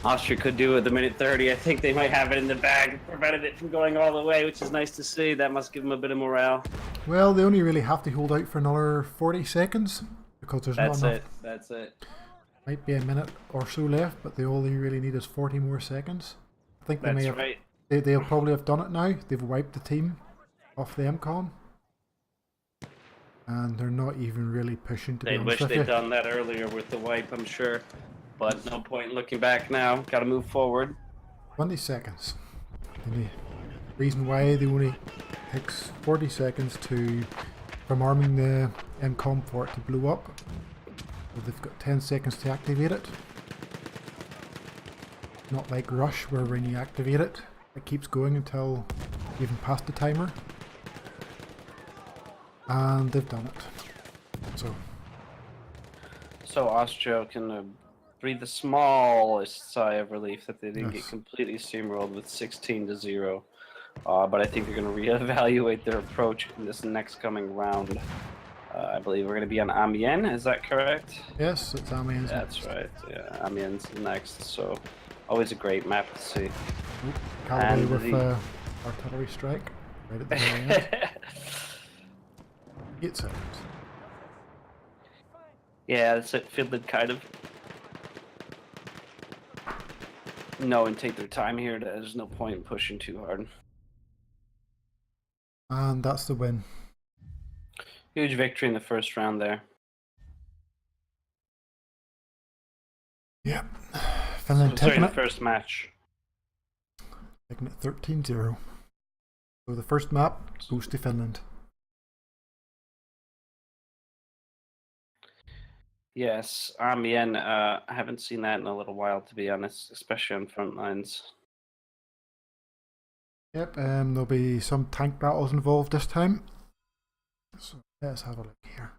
Austria could do it at the minute 30. I think they might have it in the bag, prevented it from going all the way, which is nice to see. That must give them a bit of morale. Well, they only really have to hold out for another 40 seconds because there's That's not enough. it. That's it. Might be a minute or so left, but they only really need is 40 more seconds. I think they may That's have. right. They'll probably have done it now. They've wiped the team off the MCOM. And they're not even really pushing, to be They honest wish with they'd you. done that earlier with the wipe, I'm sure. But no point in looking back now. Got to move forward. 20 seconds. And the reason why they only takes 40 seconds from arming the MCOM for it to blow up. So they've got 10 seconds to activate it. Not like Rush, where when you activate it, it keeps going until you even past the timer. And they've done it. So Austria can breathe the smallest sigh of relief that they didn't get Yes. completely steamrolled with 16 to 0. but I think they're going to reevaluate their approach in this next coming round. I believe we're going to be on Amiens, is that correct? Yes, it's Amiens. That's right, yeah, Amiens next, so always a great map to see. Callaway And with the- artillery strike right at the very end. 8 seconds. Yeah, that's it, Finland kind of know and take their time here. There's no point in pushing too hard. And that's the win. Huge victory in the first round there. Yep. Finland Sorry, taking the it. first match. Taking it 13-0. So the first map goes to Finland. Yes, Amiens. I haven't seen that in a little while, to be honest, especially on Frontlines. Yep, there'll be some tank battles involved this time. So let's have a look here.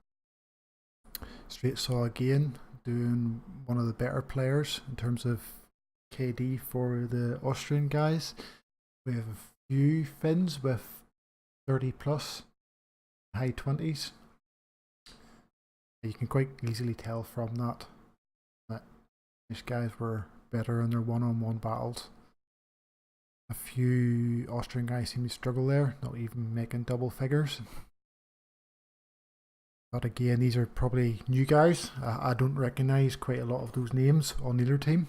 Straight Saw again, doing one of the better players in terms of KD for the Austrian guys. We have a few Finns with 30 plus, high 20s. You can quite easily tell from that these guys were better in their one-on-one battles. A few Austrian guys seem to struggle there, not even making double figures. But again, these are probably new guys. I don't recognise quite a lot of those names on either team.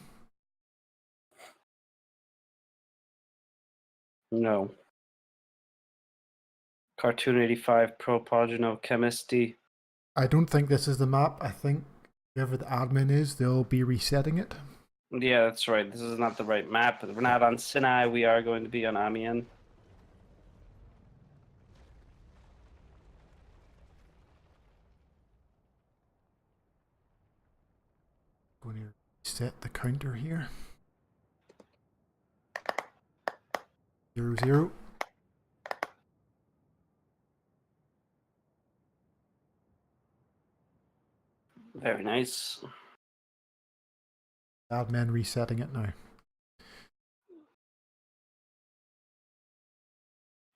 No. Cartoon 85, Propagino, Chemistry. I don't think this is the map. I think whoever the admin is, they'll be resetting it. Yeah, that's right. This is not the right map. We're not on Sinai. We are going to be on Amiens. Going to reset the counter here. 0-0. Very nice. Admin resetting it now.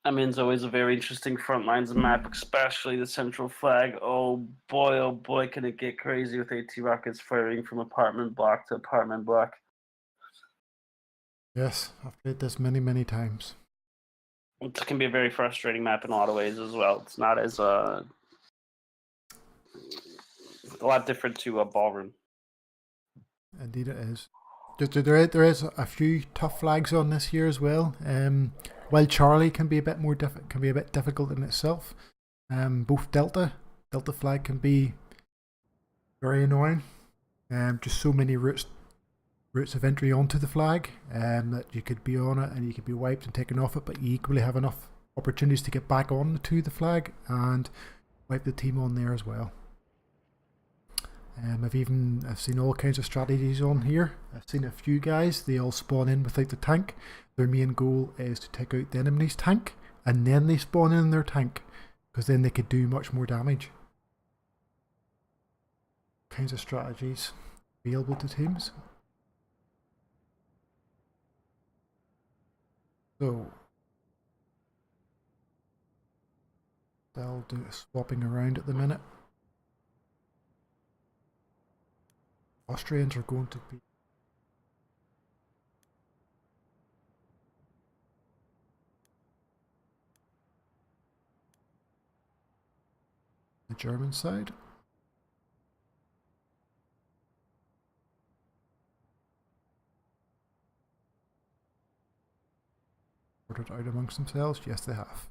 Amiens always a very interesting front lines map, especially the central flag. Oh boy, can it get crazy with AT rockets firing from apartment block to apartment block. Yes, I've played this many times. It can be a very frustrating map in a lot of ways as well. It's not as a lot different to a ballroom. Indeed it is. There is a few tough flags on this here as well. While Charlie can be a bit more difficult in itself. Both Delta flag can be very annoying. Just so many routes of entry onto the flag that you could be on it and you could be wiped and taken off it, but you equally have enough opportunities to get back on to the flag and wipe the team on there as well. I've seen all kinds of strategies on here. I've seen a few guys, they all spawn in without the tank. Their main goal is to take out the enemy's tank and then they spawn in their tank because then they could do much more damage. Kinds of strategies available to teams. So they'll do swapping around at the minute. Austrians are going to be the German side. Sorted out amongst themselves? Yes, they have.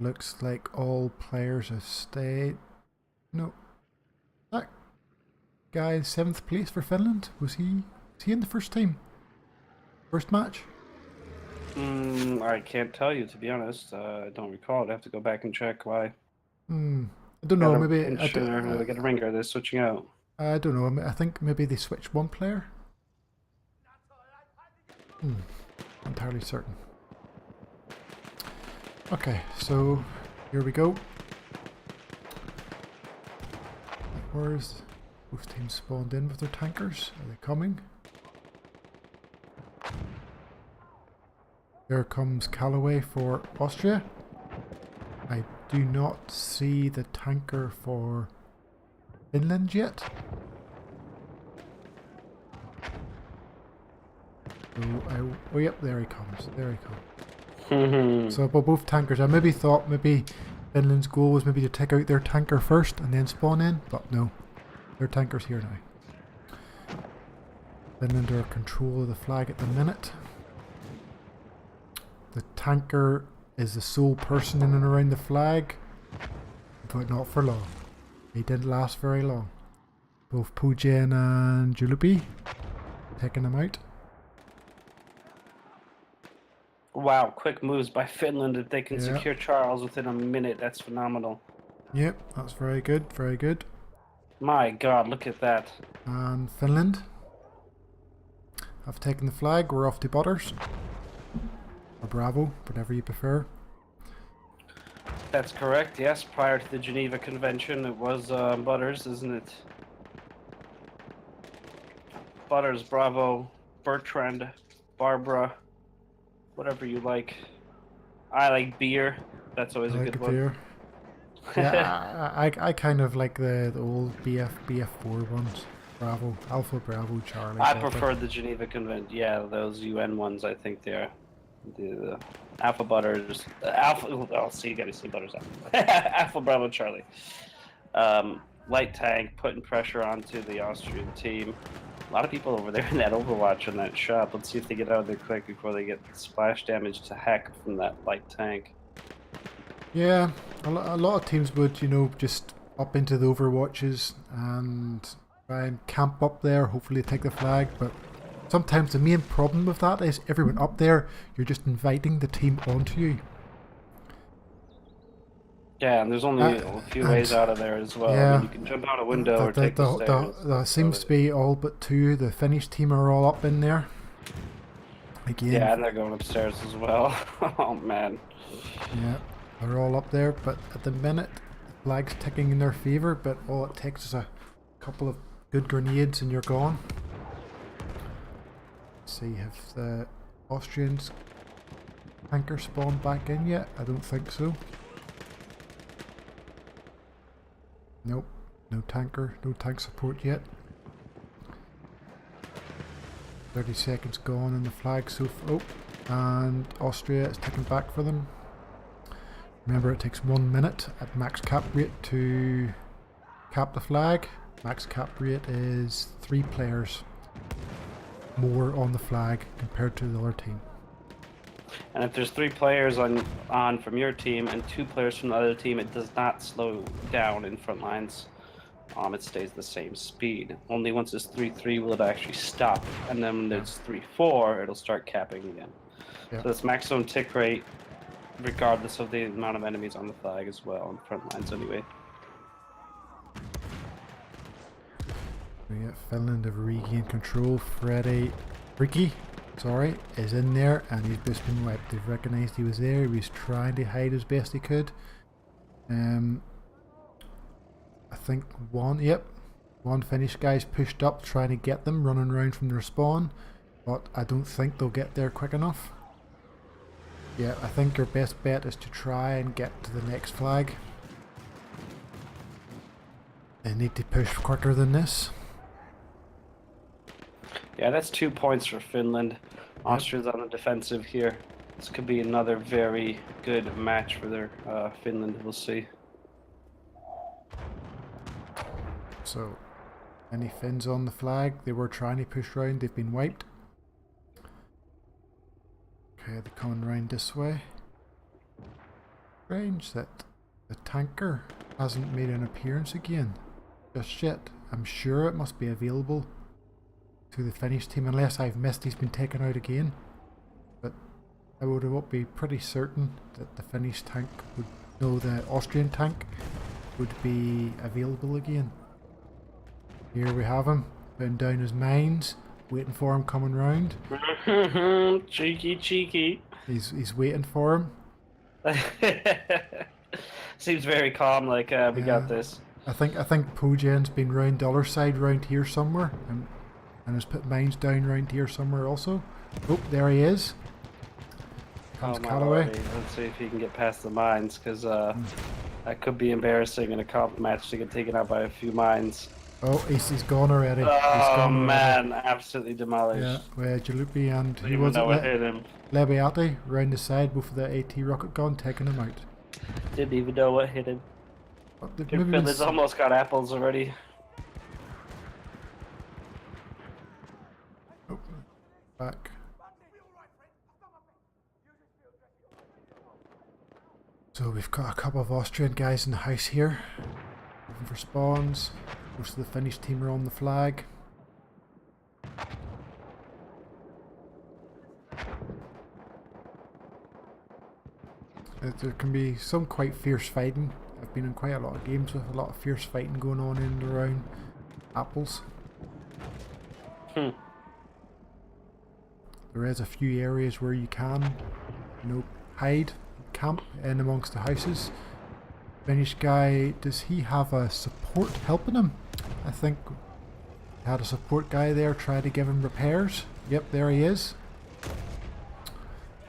Looks like all players have stayed. No. That guy in 7th place for Finland, was he in the first team? First match? I can't tell you, to be honest. I don't recall. I'd have to go back and check why. I don't know, maybe we get a ringer, they're switching out. I don't know, I think maybe they switched one player. Entirely certain. Okay, so here we go. Where's both teams spawned in with their tankers? Are they coming? There comes xCaLLaWaYx for Austria. I do not see the tanker for Finland yet. Oh, yep, there he comes. There he comes. So, but both tankers. I maybe thought maybe Finland's goal was maybe to take out their tanker first and then spawn in, but no, their tanker's here now. Finland are in control of the flag at the minute. The tanker is the sole person in and around the flag, but not for long. He didn't last very long. Both Pujen and Julupi taking him out. Wow, quick moves by Finland. If they can Yeah. secure Charles within a minute, that's phenomenal. Yep, that's very good, very good. My God, look at that. And Finland have taken the flag. We're off to Butters. Or Bravo, whatever you prefer. That's correct, yes. Prior to the Geneva Convention, it was Butters, isn't it? Butters, Bravo, Bertrand, Barbara, whatever you like. I like beer. That's always a I good like one. beer. Yeah, I kind of like the old BF4 ones. Bravo, Alpha, Bravo, Charlie. I Delta. prefer the Geneva Convention. Yeah, those UN ones, I think they're the Alpha Butters. Alpha, oh, see, you gotta see Butters. Alpha Bravo Charlie. Light tank, putting pressure onto the Austrian team. A lot of people over there in that Overwatch in that shop. Let's see if they get out of there quick before they get splash damage to heck from that light tank. Yeah, a lot of teams would, you know, just up into the Overwatches and try and camp up there, hopefully take the flag, but sometimes the main problem with that is everyone up there, you're just inviting the team onto you. Yeah, and there's only a few ways out of there as well. Yeah, I mean, you can jump out a window or take the stairs. There seems to be all but two. The Finnish team are all up in there. Again. Yeah, and they're going upstairs as well. Oh, man. Yeah, they're all up there, but at the minute, the flag's ticking in their favour, but all it takes is a couple of good grenades and you're gone. Let's see, have the Austrians tanker spawned back in yet? I don't think so. Nope, no tanker, no tank support yet. 30 seconds gone and the flag and Austria is ticking back for them. Remember, it takes 1 minute at max cap rate to cap the flag. Max cap rate is 3 players more on the flag compared to the other team. And if there's 3 players on from your team and 2 players from the other team, it does not slow down in Frontlines. It stays the same speed. Only once it's 3-3 will it actually stop, and then when it's 3-4, it'll start capping again. Yeah. So it's maximum tick rate, regardless of the amount of enemies on the flag as well, in Frontlines anyway. We got Finland have regained control. Ricky, is in there and he's just been wiped. They've recognised he was there. He was trying to hide as best he could. I think one Finnish guy's pushed up trying to get them, running around from their spawn, but I don't think they'll get there quick enough. Yeah, I think your best bet is to try and get to the next flag. They need to push quicker than this. Yeah, that's 2 points for Finland. Austria's on the defensive here. This could be another very good match for their Finland. We'll see. So, any Finns on the flag? They were trying to push round. They've been wiped. Okay, they're coming round this way. Strange that the tanker hasn't made an appearance again just yet. I'm sure it must be available to the Finnish team, unless I've missed he's been taken out again. But I would be pretty certain that the Finnish tank would, no, the Austrian tank would be available again. Here we have him, putting down his mines, waiting for him coming round. Cheeky. He's waiting for him. Seems very calm, like we got this. I think Pujen's been round the other side, round here somewhere, and has put mines down round here somewhere also. Oh, there he is. Comes my Callaway. lordy. Let's see if he can get past the mines, because that could be embarrassing in a comp match to get taken out by a few mines. Oh, he's gone already. He's Oh gone already. man, absolutely demolished. Yeah, where Jalupi and Didn't he even was know what it hit him. Lebiati round the side, both of the AT rocket gun, taking him out. Didn't even know what hit him. But they've Your maybe been Finland's almost got apples already. oh, back. So we've got a couple of Austrian guys in the house here, looking for spawns. Most of the Finnish team are on the flag. There can be some quite fierce fighting. I've been in quite a lot of games with a lot of fierce fighting going on in and around apples. Hmm. There is a few areas where you can, hide, camp in amongst the houses. Finnish guy, does he have a support helping him? I think he had a support guy there try to give him repairs. Yep, there he is.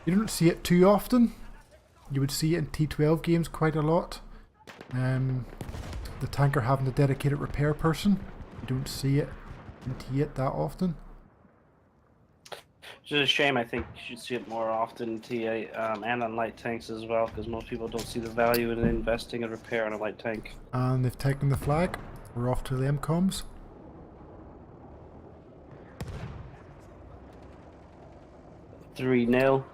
You don't see it too often. You would see it in T12 games quite a lot. The tanker having a dedicated repair person. You don't see it in T8 that often. It's just a shame. I think you should see it more often in T8 and on light tanks as well, because most people don't see the value in investing in repair on a light tank. And they've taken the flag. We're off to the MCOMs. Three 0.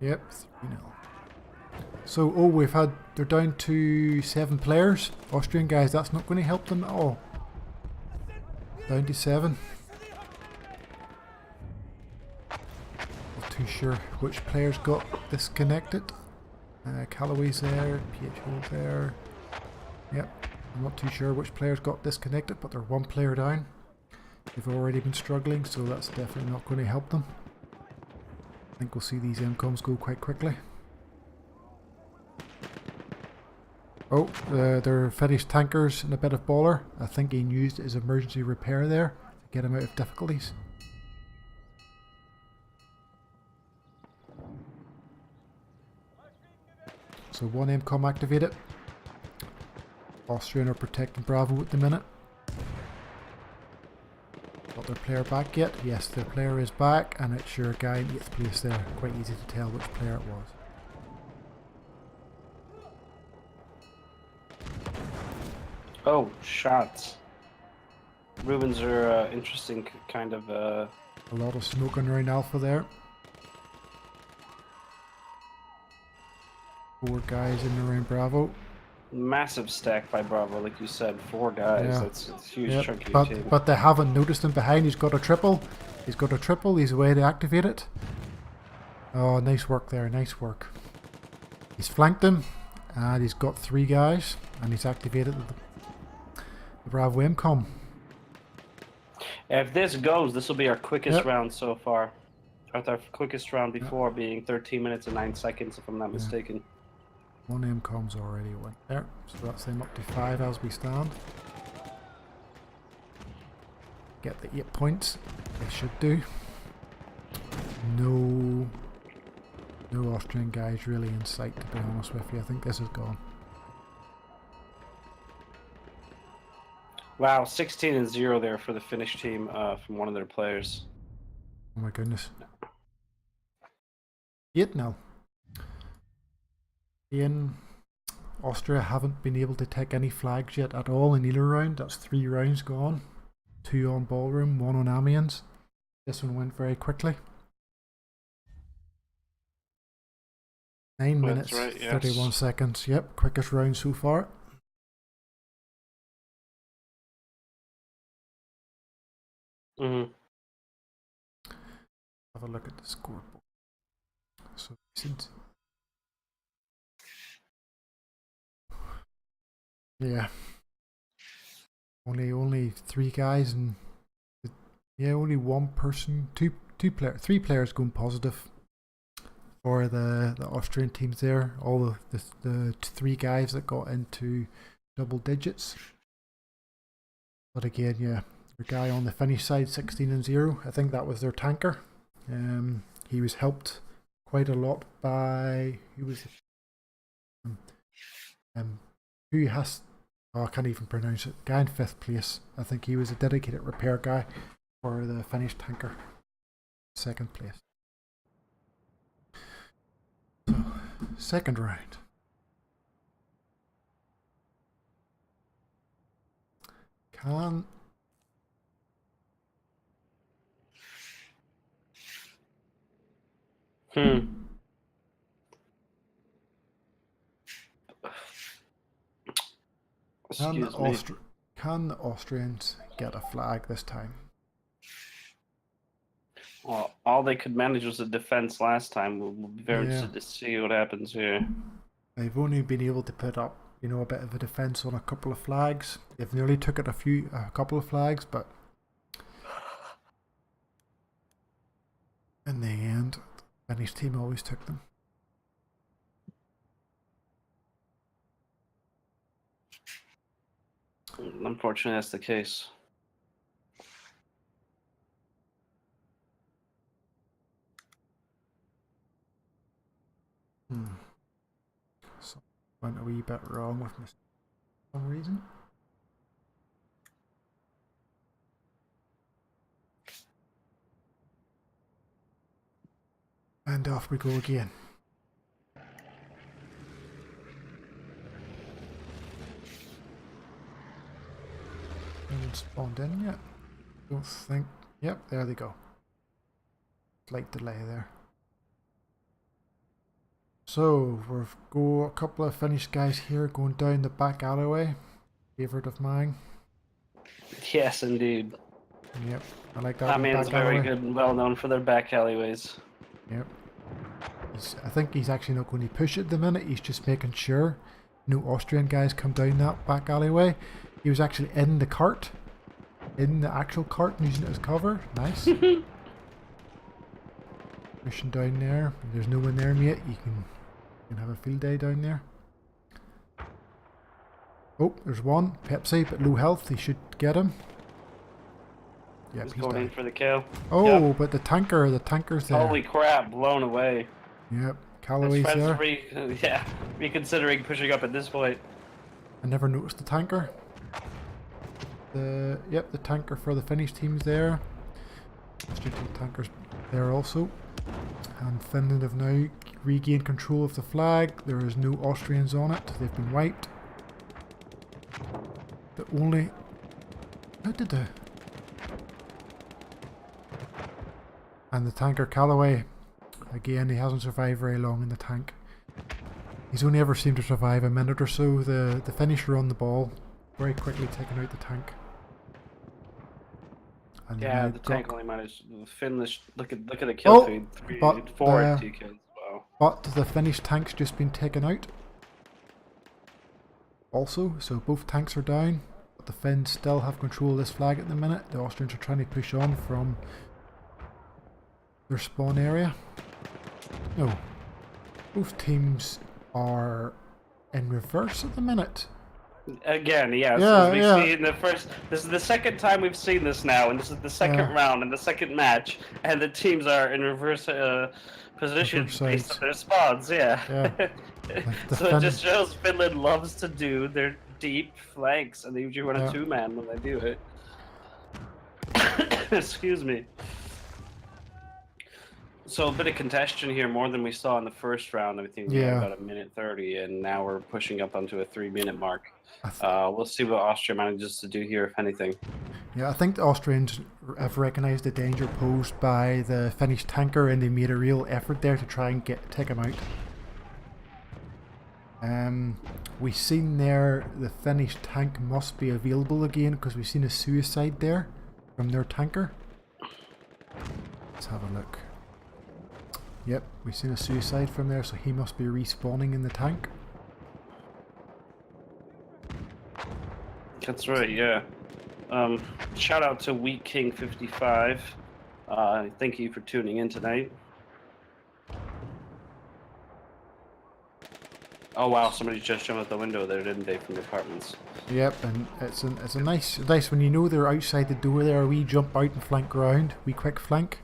Yep, 3-0. So, they're down to 7 players. Austrian guys, that's not going to help them at all. Down to 7. Not too sure which players got disconnected. Callaway's there, PHO's there. Yep, I'm not too sure which players got disconnected, but they're 1 player down. They've already been struggling, so that's definitely not going to help them. I think we'll see these MCOMs go quite quickly. Oh, they're Finnish tankers and a bit of baller. I think he used his emergency repair there to get him out of difficulties. So 1 MCOM activated. Austrian are protecting Bravo at the minute. Got their player back yet? Yes, their player is back, and it's your guy in 8th place there. Quite easy to tell which player it was. Oh, shots. Rubens are interesting kind of. A lot of smoking around Alpha there. 4 guys in and around Bravo. Massive stack by Bravo, like you said. 4 guys. Yeah. That's a huge Yep, chunk of your team. but they haven't noticed him behind. He's got a triple. He's got a triple. He's away to activate it. Oh, nice work there. Nice work. He's flanked him, and he's got 3 guys, and he's activated the Bravo MCOM. If this goes, this will be our quickest Yep. round so far. Our quickest round before being 13 minutes and 9 seconds, if I'm not mistaken. 1 MCOM's already went there, so that's them up to 5 as we stand. Get the 8 points. They should do. No Austrian guys really in sight, to be honest with you. I think this is gone. Wow, 16-0 there for the Finnish team from one of their players. Oh my goodness. 8-0. In Austria haven't been able to take any flags yet at all in either round. That's 3 rounds gone. 2 on Ballroom, 1 on Amiens. This one went very quickly. 9 minutes, That's right, yes. 31 seconds. Yep, quickest round so far. Mm-hmm. Have a look at the scoreboard. So decent. Yeah. Only 3 guys and only 1 person, 3 players going positive for the Austrian teams there. All the 3 guys that got into double digits. But again, yeah, the guy on the Finnish side, 16-0. I think that was their tanker. He was helped quite a lot by who was who has I can't even pronounce it. Guy in 5th place. I think he was a dedicated repair guy for the Finnish tanker. 2nd place. So, 2nd round. Can Excuse me. Can the Austrians get a flag this time? Well, all they could manage was a defense last time. We'll be very interested to see what happens here. They've only been able to put up, you know, a bit of a defense on a couple of flags. They've nearly took it a couple of flags, but in the end, the Finnish team always took them. Unfortunately, that's the case. So went a wee bit wrong with me for some reason. And off we go again. Haven't spawned in yet. Don't think. Yep, there they go. Slight delay there. So we've got a couple of Finnish guys here going down the back alleyway. Favourite of mine. Yes, indeed. Yep, I like that. That man's very alleyway. good and well known for their back alleyways. Yep. I think he's actually not going to push at the minute. He's just making sure no Austrian guys come down that back alleyway. He was actually in the cart, in the actual cart, and using it as cover. Nice. Pushing down there. There's no one there, mate. You can have a field day down there. Oh, there's one. Pepsi, but low health. He should get him. Yep, He's he's going down. in for the kill. Oh, Yep. but the tanker's there. Holy crap, blown away. Yep, His XCaLLaWaY's friends there. reconsidering pushing up at this point. I never noticed the tanker. The tanker for the Finnish team's there. Austrian tankers there also. And Finland have now regained control of the flag. There is no Austrians on it. They've been wiped. The only... How did the... And the tanker XCaLLaWaY, again, he hasn't survived very long in the tank. He's only ever seemed to survive a minute or so. The Finnish are on the ball, very quickly taking out the tank. And Yeah, now the tank only managed. The Finnish, look at the kill Oh, feed. but, 4 2 kills. Wow. But the Finnish tank's just been taken out. Also, so both tanks are down. But the Finns still have control of this flag at the minute. The Austrians are trying to push on from their spawn area. No. Both teams are in reverse at the minute. Again, yes. Yeah, As we yeah. see in the first, this is the second time we've seen this now, and this is the second round and the second match, and the teams are in reverse position Reverse based sides. on their spawns. Yeah. Yeah. The So it just shows Finland loves to do their deep flanks, and they usually run a Yeah. 2-man when they do it. Excuse me. So a bit of congestion here, more than we saw in the first round. I think we had Yeah. about 1:30, and now we're pushing up onto a 3-minute mark. I We'll see what Austria manages to do here, if anything. Yeah, I think the Austrians have recognised the danger posed by the Finnish tanker, and they made a real effort there to try and take him out. We've seen there the Finnish tank must be available again because we've seen a suicide there from their tanker. Let's have a look. Yep, we've seen a suicide from there, so he must be respawning in the tank. That's right, yeah. Shout out to Wheat King 55. Thank you for tuning in tonight. Oh wow, somebody just jumped out the window there, didn't they, from the apartments? Yep, and it's a nice when you know they're outside the door there. We jump out and flank round. We quick flank.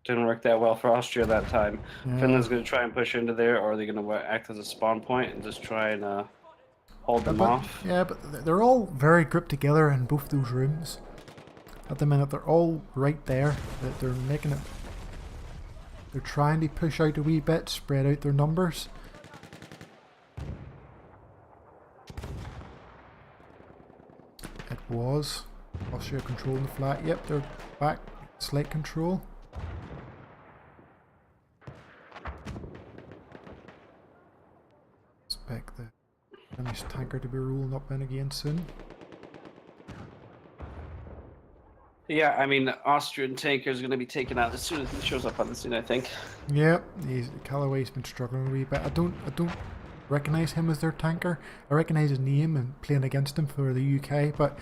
Didn't work that well for Austria that time. Yeah. Finland's going to try and push into there, or are they going to act as a spawn point and just try and hold them off? Yeah, but they're all very grouped together in both those rooms. At the minute, they're all right there. They're making it. They're trying to push out a wee bit, spread out their numbers. It was Austria controlling the flag. Yep, they're back. Slight control. Expect the Finnish tanker to be rolling up in again soon. Yeah, I mean, Austrian tanker is going to be taken out as soon as he shows up on the scene, I think. Yeah, xCaLLaWaY's been struggling a wee bit. I don't recognise him as their tanker. I recognise his name and playing against him for the UK, but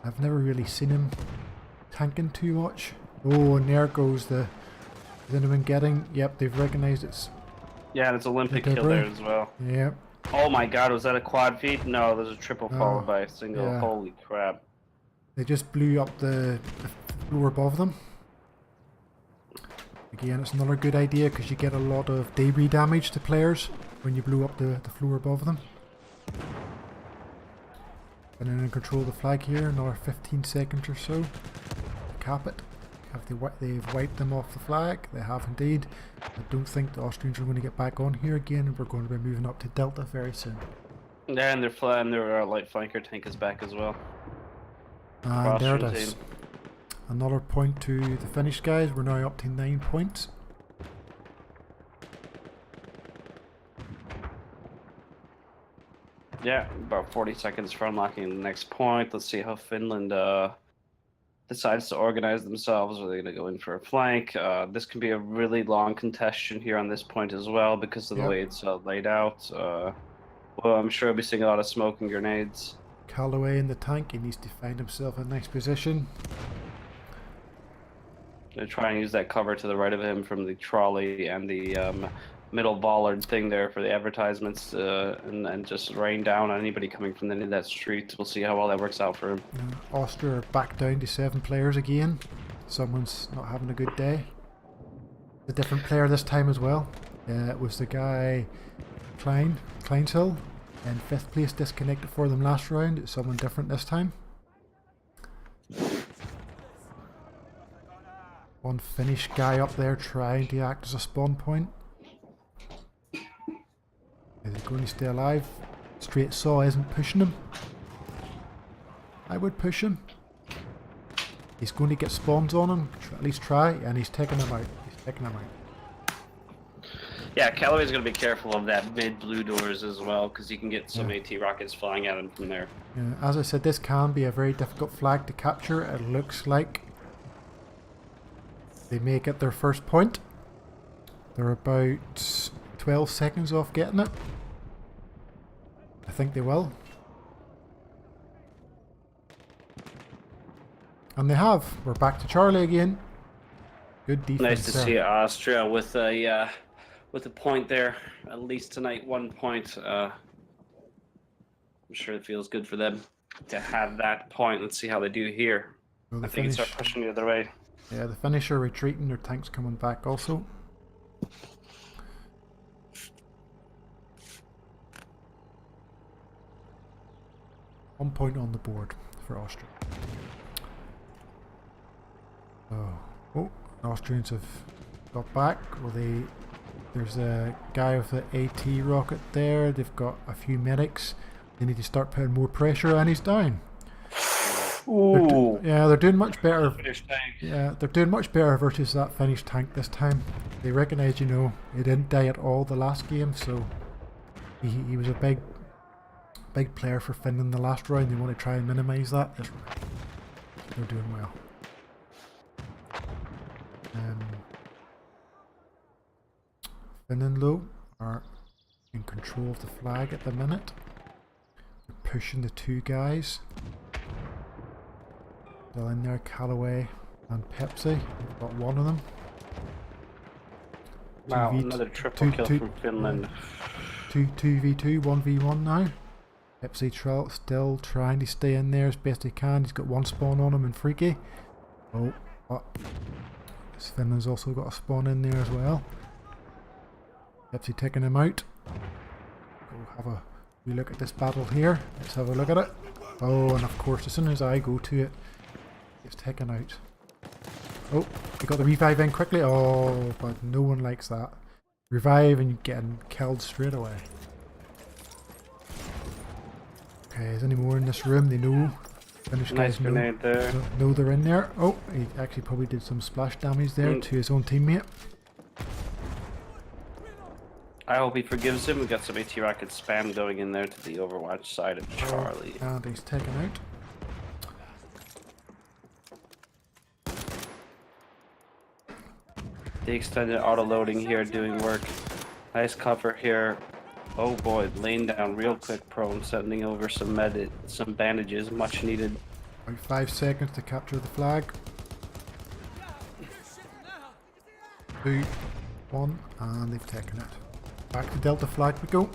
I've never really seen him tanking too much. Oh, and there goes the... Is anyone getting... Yep, they've recognised it's... Yeah, and it's Olympic kill there as well. Yep. Oh my god, was that a quad feed? No, there's a triple followed by a single. yeah. Holy crap. They just blew up the floor above them. Again, it's another good idea because you get a lot of debris damage to players when you blow up the floor above them. And then control the flag here, another 15 seconds or so to cap it. They've wiped them off the flag? They have indeed. I don't think the Austrians are going to get back on here again, and we're going to be moving up to Delta very soon. Yeah, and their light flanker tank is back as well. And there it is. Another point to the Finnish guys. We're now up to 9 points. Yeah, about 40 seconds for unlocking the next point. Let's see how Finland decides to organize themselves. Are they going to go in for a flank? This can be a really long contestation here on this point as well because of the way it's laid out. Well, I'm sure I'll be seeing a lot of smoke and grenades. xCaLLaWaY in the tank. He needs to find himself a nice position. Gonna try and use that cover to the right of him from the trolley and the middle bollard thing there for the advertisements, and just rain down on anybody coming from the end of that street. We'll see how well that works out for him. Austria are back down to 7 players again. Someone's not having a good day. A different player this time as well. It was the guy Kleinsill in 5th place, disconnected for them last round. It's someone different this time. One Finnish guy up there trying to act as a spawn point. Is he going to stay alive? Straight Saw isn't pushing him. I would push him. He's going to get spawns on him, at least try, and he's taking him out. Yeah, xCaLLaWaY's going to be careful of that mid-blue doors as well, because you can get some AT rockets flying at him from there. Yeah, as I said, this can be a very difficult flag to capture. It looks like they may get their first point. They're about 12 seconds off getting it. I think they will. And they have. We're back to Charlie again. Good defense. Nice to see Austria with a point there. At least tonight, 1 point. I'm sure it feels good for them to have that point. Let's see how they do here. Well, I think it's start pushing the other way. Yeah, the Finnish are retreating. Their tanks coming back also. One point on the board for Austria. Oh, the Austrians have got back. Well, there's a guy with the AT rocket there. They've got a few medics. They need to start putting more pressure, and he's down. Ooh. They're doing much better. Finnish tank. Yeah, they're doing much better versus that Finnish tank this time. They recognise, he didn't die at all the last game, so he was a big player for Finland the last round. They want to try and minimise that this round. They're doing well. Finland, though, are in control of the flag at the minute. They're pushing the 2 guys. Still in there, xCaLLaWaY and Pepsi. We've got one of them. Wow, another triple kill from Finland. 2v2, 1v1 now. Pepsi still trying to stay in there as best he can. He's got one spawn on him in Freaky. Oh, Finland's also got a spawn in there as well. Pepsi taking him out. Go have a wee look at this battle here. Let's have a look at it. Oh, and of course, as soon as I go to it, it's taken out. Oh, he got the revive in quickly. Oh, but no one likes that. Revive and you're getting killed straight away. Okay, is any more in this room? They know. Finnish Nice guys know, grenade there. know they're in there. Oh, he actually probably did some splash damage there to his own teammate. I hope he forgives him. We got some AT rocket spam going in there to the Overwatch side of Charlie. And he's taken out. The extended auto loading here doing work. Nice cover here. Oh boy, laying down real quick prone, sending over some bandages, much needed. About 5 seconds to capture the flag. 2, 1, and they've taken it. Back to Delta flag we go.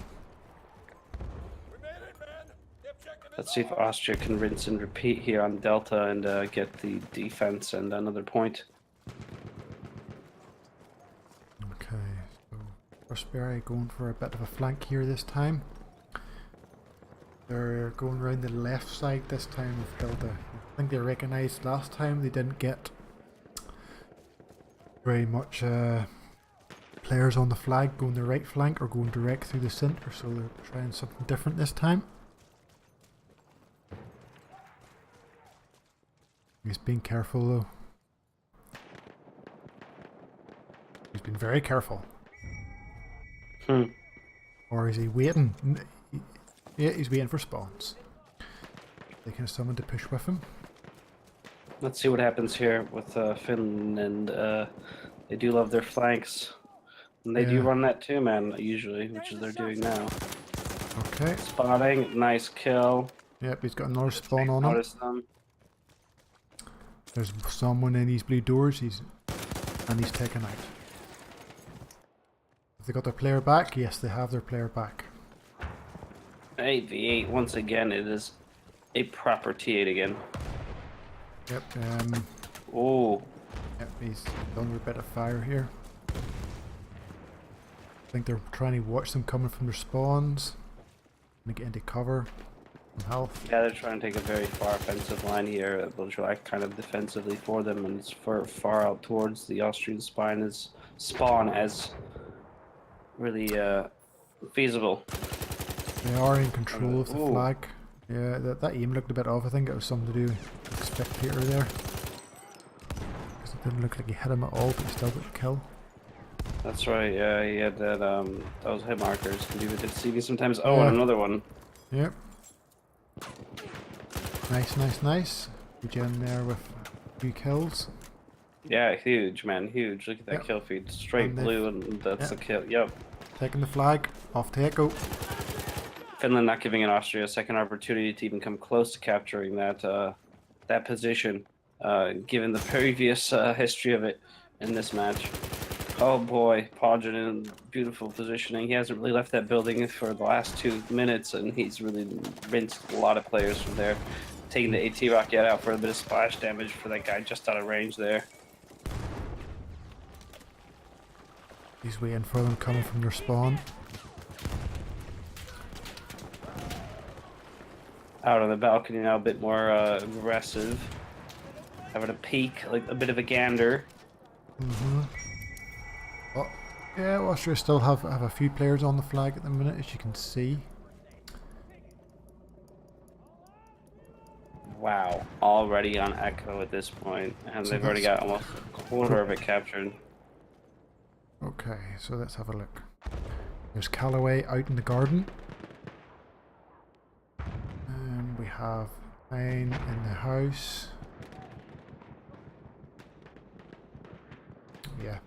Let's see if Austria can rinse and repeat here on Delta and get the defense and another point. Okay, so Prosperity going for a bit of a flank here this time. They're going around the left side this time with Delta. I think they recognised last time they didn't get very much players on the flag going the right flank or going direct through the centre, so they're trying something different this time. He's being careful though. He's been very careful. Or is he waiting? Yeah, he's waiting for spawns. They can summon to push with him. Let's see what happens here with Finland. They do love their flanks. And they do run that too, man, usually, which is they're doing now. Okay. Spotting, nice kill. Yep, he's got another spawn on him. Notice them. There's someone in these blue doors, he's taken out. Have they got their player back? Yes, they have their player back. 8v8, once again, it is a proper T8 again. Yep, Oh, yep, he's done with a bit of fire here. I think they're trying to watch them coming from their spawns and get into cover and health. yeah, they're trying to take a very far offensive line here. It will try kind of defensively for them, and it's far out towards the Austrian spawn as really feasible. They are in control of the flag. Yeah, that aim looked a bit off. I think it was something to do with the spectator there. Because it didn't look like he hit him at all, but he still got the kill. That's right, yeah, he had that, those hit markers. Can do it deceiving sometimes. Oh, and another one. Yep. Nice, nice, nice. Good in there with 3 kills. Yeah, huge, man, huge. Look at that Yep. kill feed. Straight And blue, and that's the kill. Yep. Taking the flag. Off to Echo. Finland not giving an Austria a second opportunity to even come close to capturing that that position, given the previous history of it in this match. Oh boy, Podgen in beautiful positioning. He hasn't really left that building for the last 2 minutes, and he's really rinsed a lot of players from there. Taking the AT rocket out for a bit of splash damage for that guy just out of range there. He's waiting for them coming from their spawn. Out on the balcony now, a bit more aggressive. Having a peek, like a bit of a gander. Oh, yeah, Austria still have a few players on the flag at the minute, as you can see. Wow, already on Echo at this point, and So they've already got that's- almost a quarter of it captured. Okay, so let's have a look. There's xCaLLaWaYx out in the garden. And we have Feint in the house. Yeah,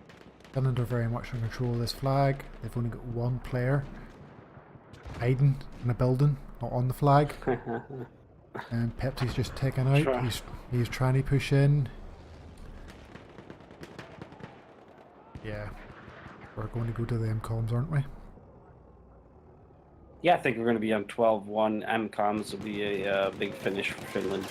Finland are very much in control of this flag. They've only got 1 player hiding in a building, not on the flag. And Pepsi's just taken out. Sure. He's trying to push in. Yeah, we're going to go to the MCOMs, aren't we? Yeah, I think we're going to be on 12-1. MCOMs will be a big finish for Finland.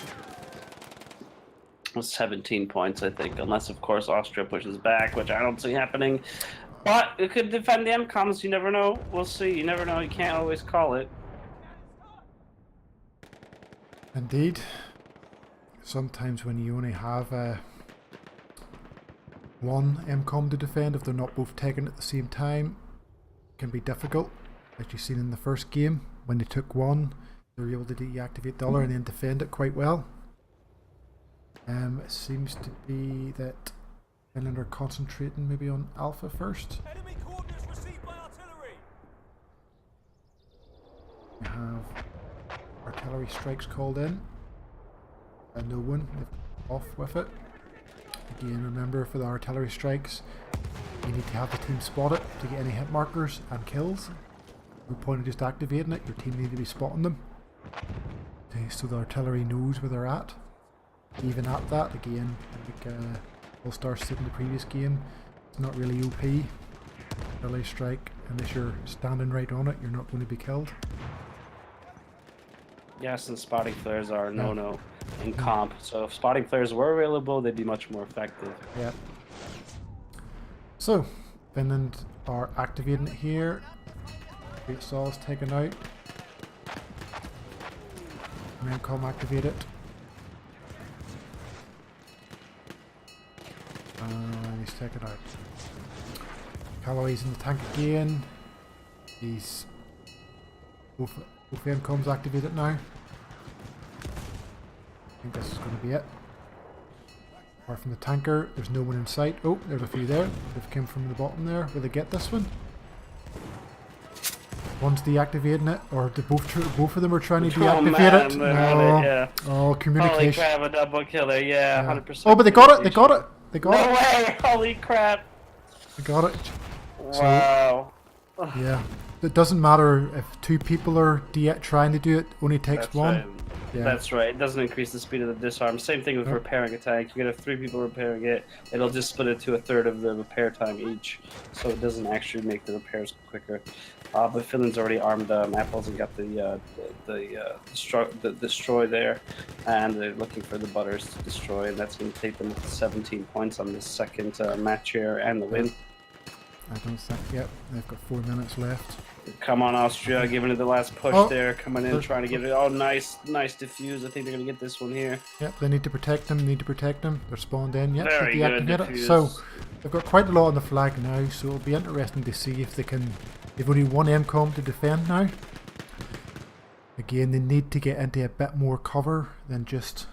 17 points, I think, unless of course Austria pushes back, which I don't see happening. But it could defend the MCOMs. You never know. We'll see. You never know. You can't always call it. Indeed. Sometimes when you only have one MCOM to defend, if they're not both taken at the same time, it can be difficult. As you've seen in the first game, when they took one, they were able to deactivate the other and then defend it quite well. It seems to be that Finland are concentrating maybe on Alpha first. Enemy coordinates received by artillery. We have artillery strikes called in. And no one, they've gone off with it. Again, remember for the artillery strikes, you need to have the team spot it to get any hit markers and kills. No point in just activating it, your team need to be spotting them. Okay, so the artillery knows where they're at. Even at that, again, like All-Star said in the previous game, it's not really OP. Artillery strike, unless you're standing right on it, you're not going to be killed. Yes, and spotting flares are no in comp. So if spotting flares were available, they'd be much more effective. Yeah. So, Finland are activating it here. Great Saw's taken out. MCOM activate it. And he's taken out. xCaLLaWaY's in the tank again. He's both MCOMs activated now. I think this is going to be it. Apart from the tanker, there's no one in sight. Oh, there's a few there. They've come from the bottom there. Will they get this one? One's deactivating it, or both of them are trying to deactivate it. No. Yeah. Oh, communication. Holy crap, a double killer. Yeah, 100%. Oh, but they got it. They got it. They got No it. way! Holy crap! They got it. Wow. Yeah. It doesn't matter if two people are trying to do it. Only takes That's one. right. Yeah. That's right. It doesn't increase the speed of the disarm. Same thing with Nope. repairing a tank. You could have 3 people repairing it. It'll just split it to 1/3 of the repair time each, so it doesn't actually make the repairs quicker. But Finland's already armed apples and got the destroy there, and they're looking for the butters to destroy, and that's going to take them to 17 points on this second match here and the win. I don't think. Yep. They've got 4 minutes left. Come on, Austria, giving it the last push there, coming in, trying to get it. Oh, nice diffuse. I think they're going to get this one here. Yep, they need to protect them, They're spawned in, yep, Very so good deactivate it. diffuse. So, they've got quite a lot on the flag now, so it'll be interesting to see if they can... They've only one MCOM to defend now. Again, they need to get into a bit more cover than just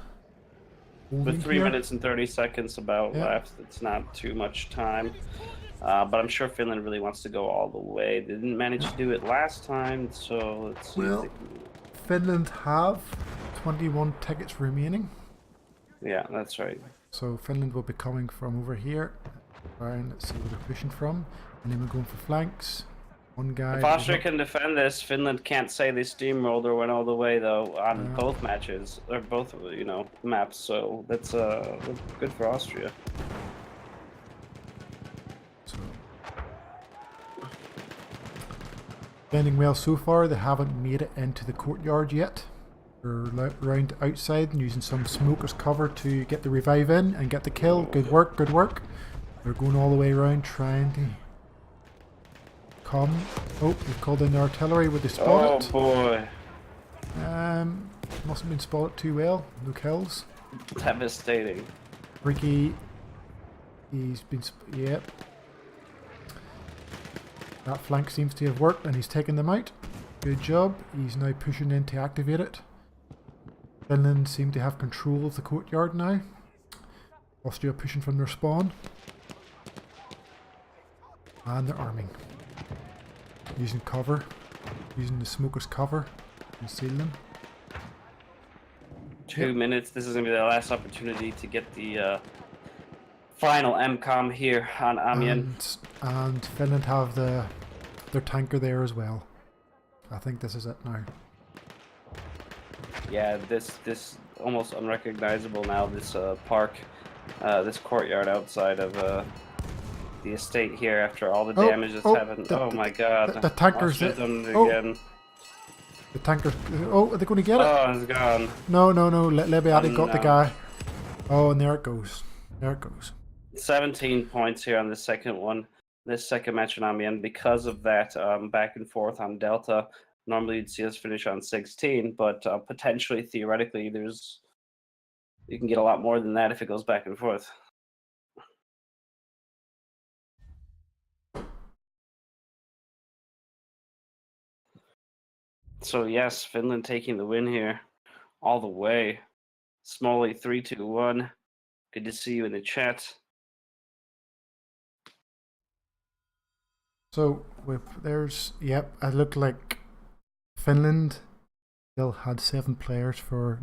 holding With 3 here. minutes and 30 seconds about left, it's not too much time. But I'm sure Finland really wants to go all the way. They didn't manage to do it last time, so let's see. Well, Finland have 21 tickets remaining. Yeah, that's right. So Finland will be coming from over here. Around, let's see where they're pushing from. And then we're going for flanks. One guy... If Austria can defend this, Finland can't say they steamrolled or went all the way, though, on both matches. Or both, maps, so that's good for Austria. Defending well so far. They haven't made it into the courtyard yet. They're round outside and using some smoke as cover to get the revive in and get the kill. Good work, good work. They're going all the way around trying to come. Oh, they've called in the artillery. Would they spot it? Oh boy. Mustn't been spotted too well. No kills. Devastating. Ricky, he's been... Yep. That flank seems to have worked and he's taken them out. Good job. He's now pushing in to activate it. Finland seem to have control of the courtyard now. Austria pushing from their spawn. And they're arming. Using cover. Using the smoke as cover. Conceal them. 2 minutes. This is going to be the last opportunity to get the final MCOM here on Amiens. And Finland have their tanker there as well. I think this is it now. Yeah, this almost unrecognizable now. This park, this courtyard outside of the estate here. After all the damage that's happened. Oh my God! The tanker's Austria's done it again. The tanker. Oh, are they going to get it? Oh, it's gone. No. Lebiati got the guy. Oh, and there it goes. There it goes. 17 points here on the second one. This second match in Amiens, because of that back and forth on Delta. Normally you'd see us finish on 16, but potentially, theoretically, you can get a lot more than that if it goes back and forth. So yes, Finland taking the win here all the way. Smoley 3-2-1. Good to see you in the chat. So yep, it looked like Finland still had 7 players for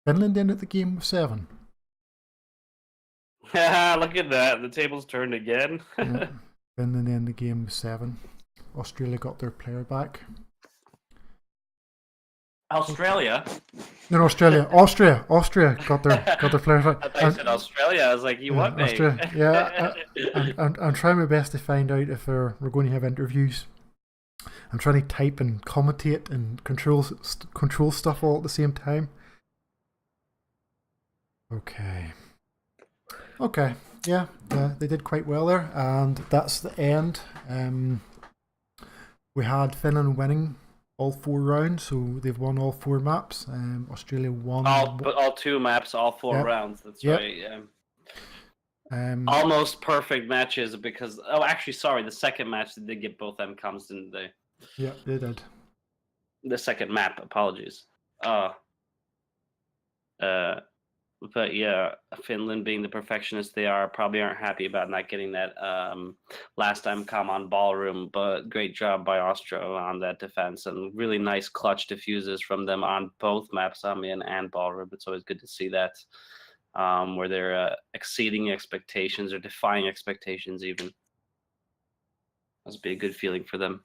Finland ended the game with 7. Look at that. The table's turned again. Yeah, Finland ended the game with 7. Australia got their player back. Australia? No, Austria got their players back. I thought you said Australia. I was like, you what, mate? Austria, yeah. I'm trying my best to find out if we're going to have interviews. I'm trying to type and commentate and control stuff all at the same time. Okay, yeah, they did quite well there, and that's the end. We had Finland winning all 4 rounds, so they've won all 4 maps. Australia won all 2 maps, all 4 rounds. That's right. Yeah. Almost perfect matches because actually, sorry, the second match they did get both MComs, didn't they? Yeah, they did. The second map, apologies. But yeah, Finland being the perfectionists they are, probably aren't happy about not getting that last MCom on Ballroom, but great job by Austria on that defense, and really nice clutch diffuses from them on both maps, Amiens and Ballroom. It's always good to see that, where they're exceeding expectations or defying expectations even. Must be a good feeling for them.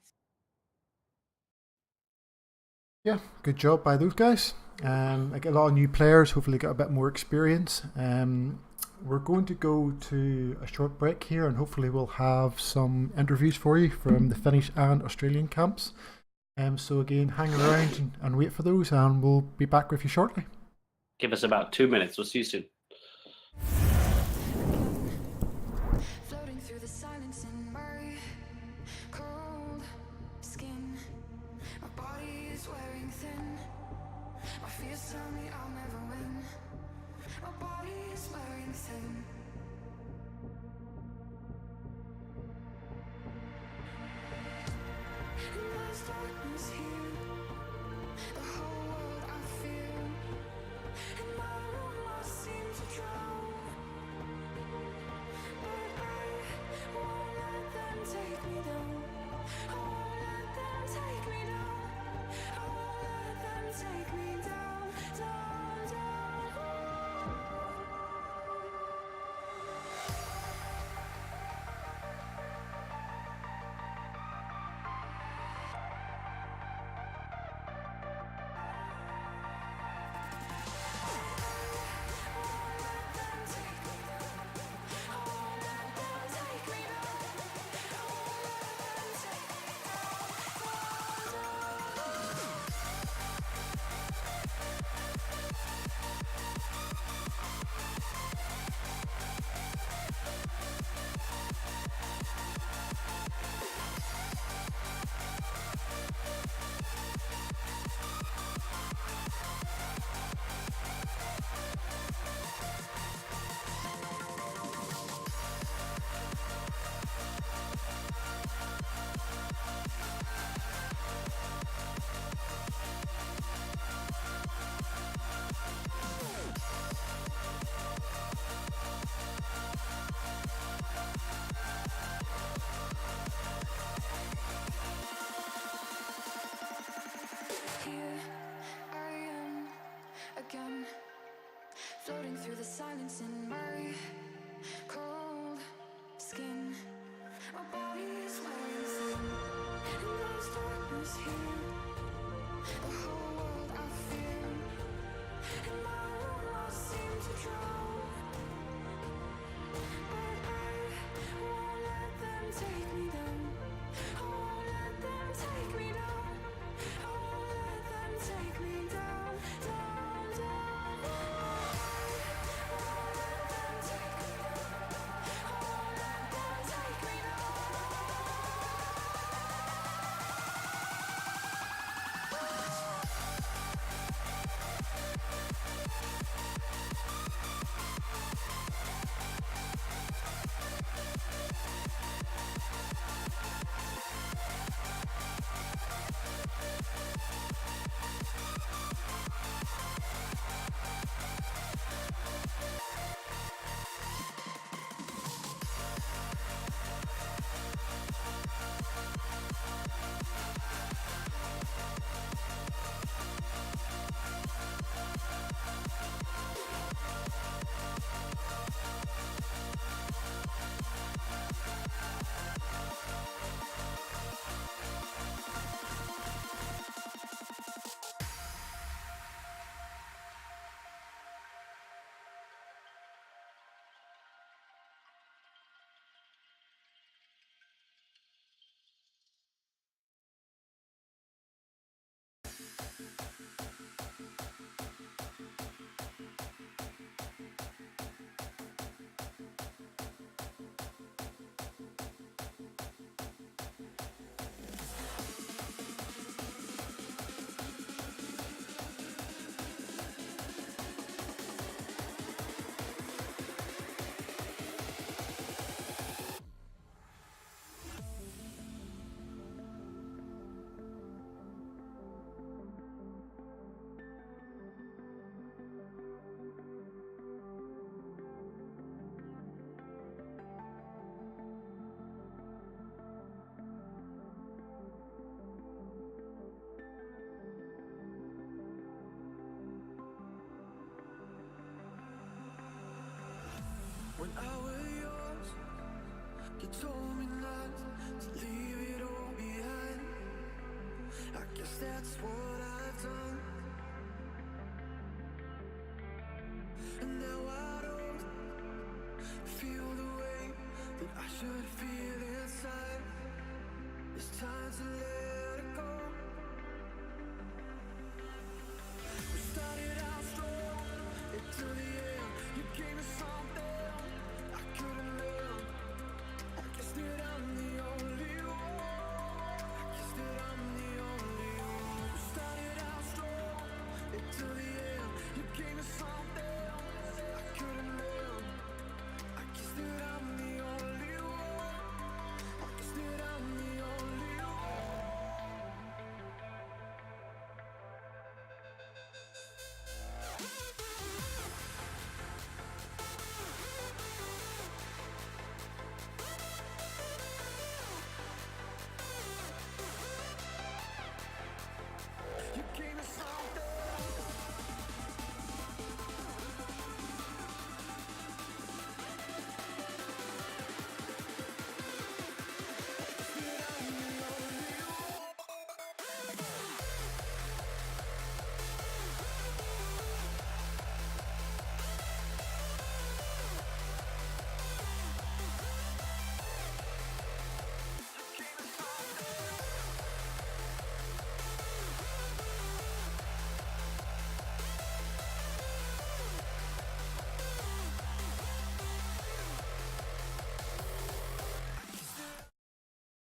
Yeah, good job by those guys. I get a lot of new players, hopefully get a bit more experience. We're going to go to a short break here, and hopefully we'll have some interviews for you from the Finnish and Australian camps. So again, hang around and wait for those, and we'll be back with you shortly. Give us about 2 minutes. We'll see you soon. Floating through the silence in my cold skin. My body is wearing thin. My fears tell me I'll never win. My body is wearing thin. And there's darkness here. The whole world I feel. In my room I seem to drown. But I won't let them take me down. I won't let them take me down. I won't let them take me down, down, down. Here I am again, floating through the silence in my cold skin. My body is wearing thin, and there's darkness here. The whole world I feel. In my room I seem to drown. But I won't let them take me down. I won't let them take me down. I won't let them take me down, down, down. I guess that's what I've done. And now I don't feel the way that I should feel inside. It's time to let it go. We started out strong, into the end. You gave me something I couldn't live. I guess that I'm the only one. I guess that I'm the only one. We started out strong, into the end. You gave me something I couldn't live. I guess that I'm the only one. I guess that I'm the only one. You gave me something.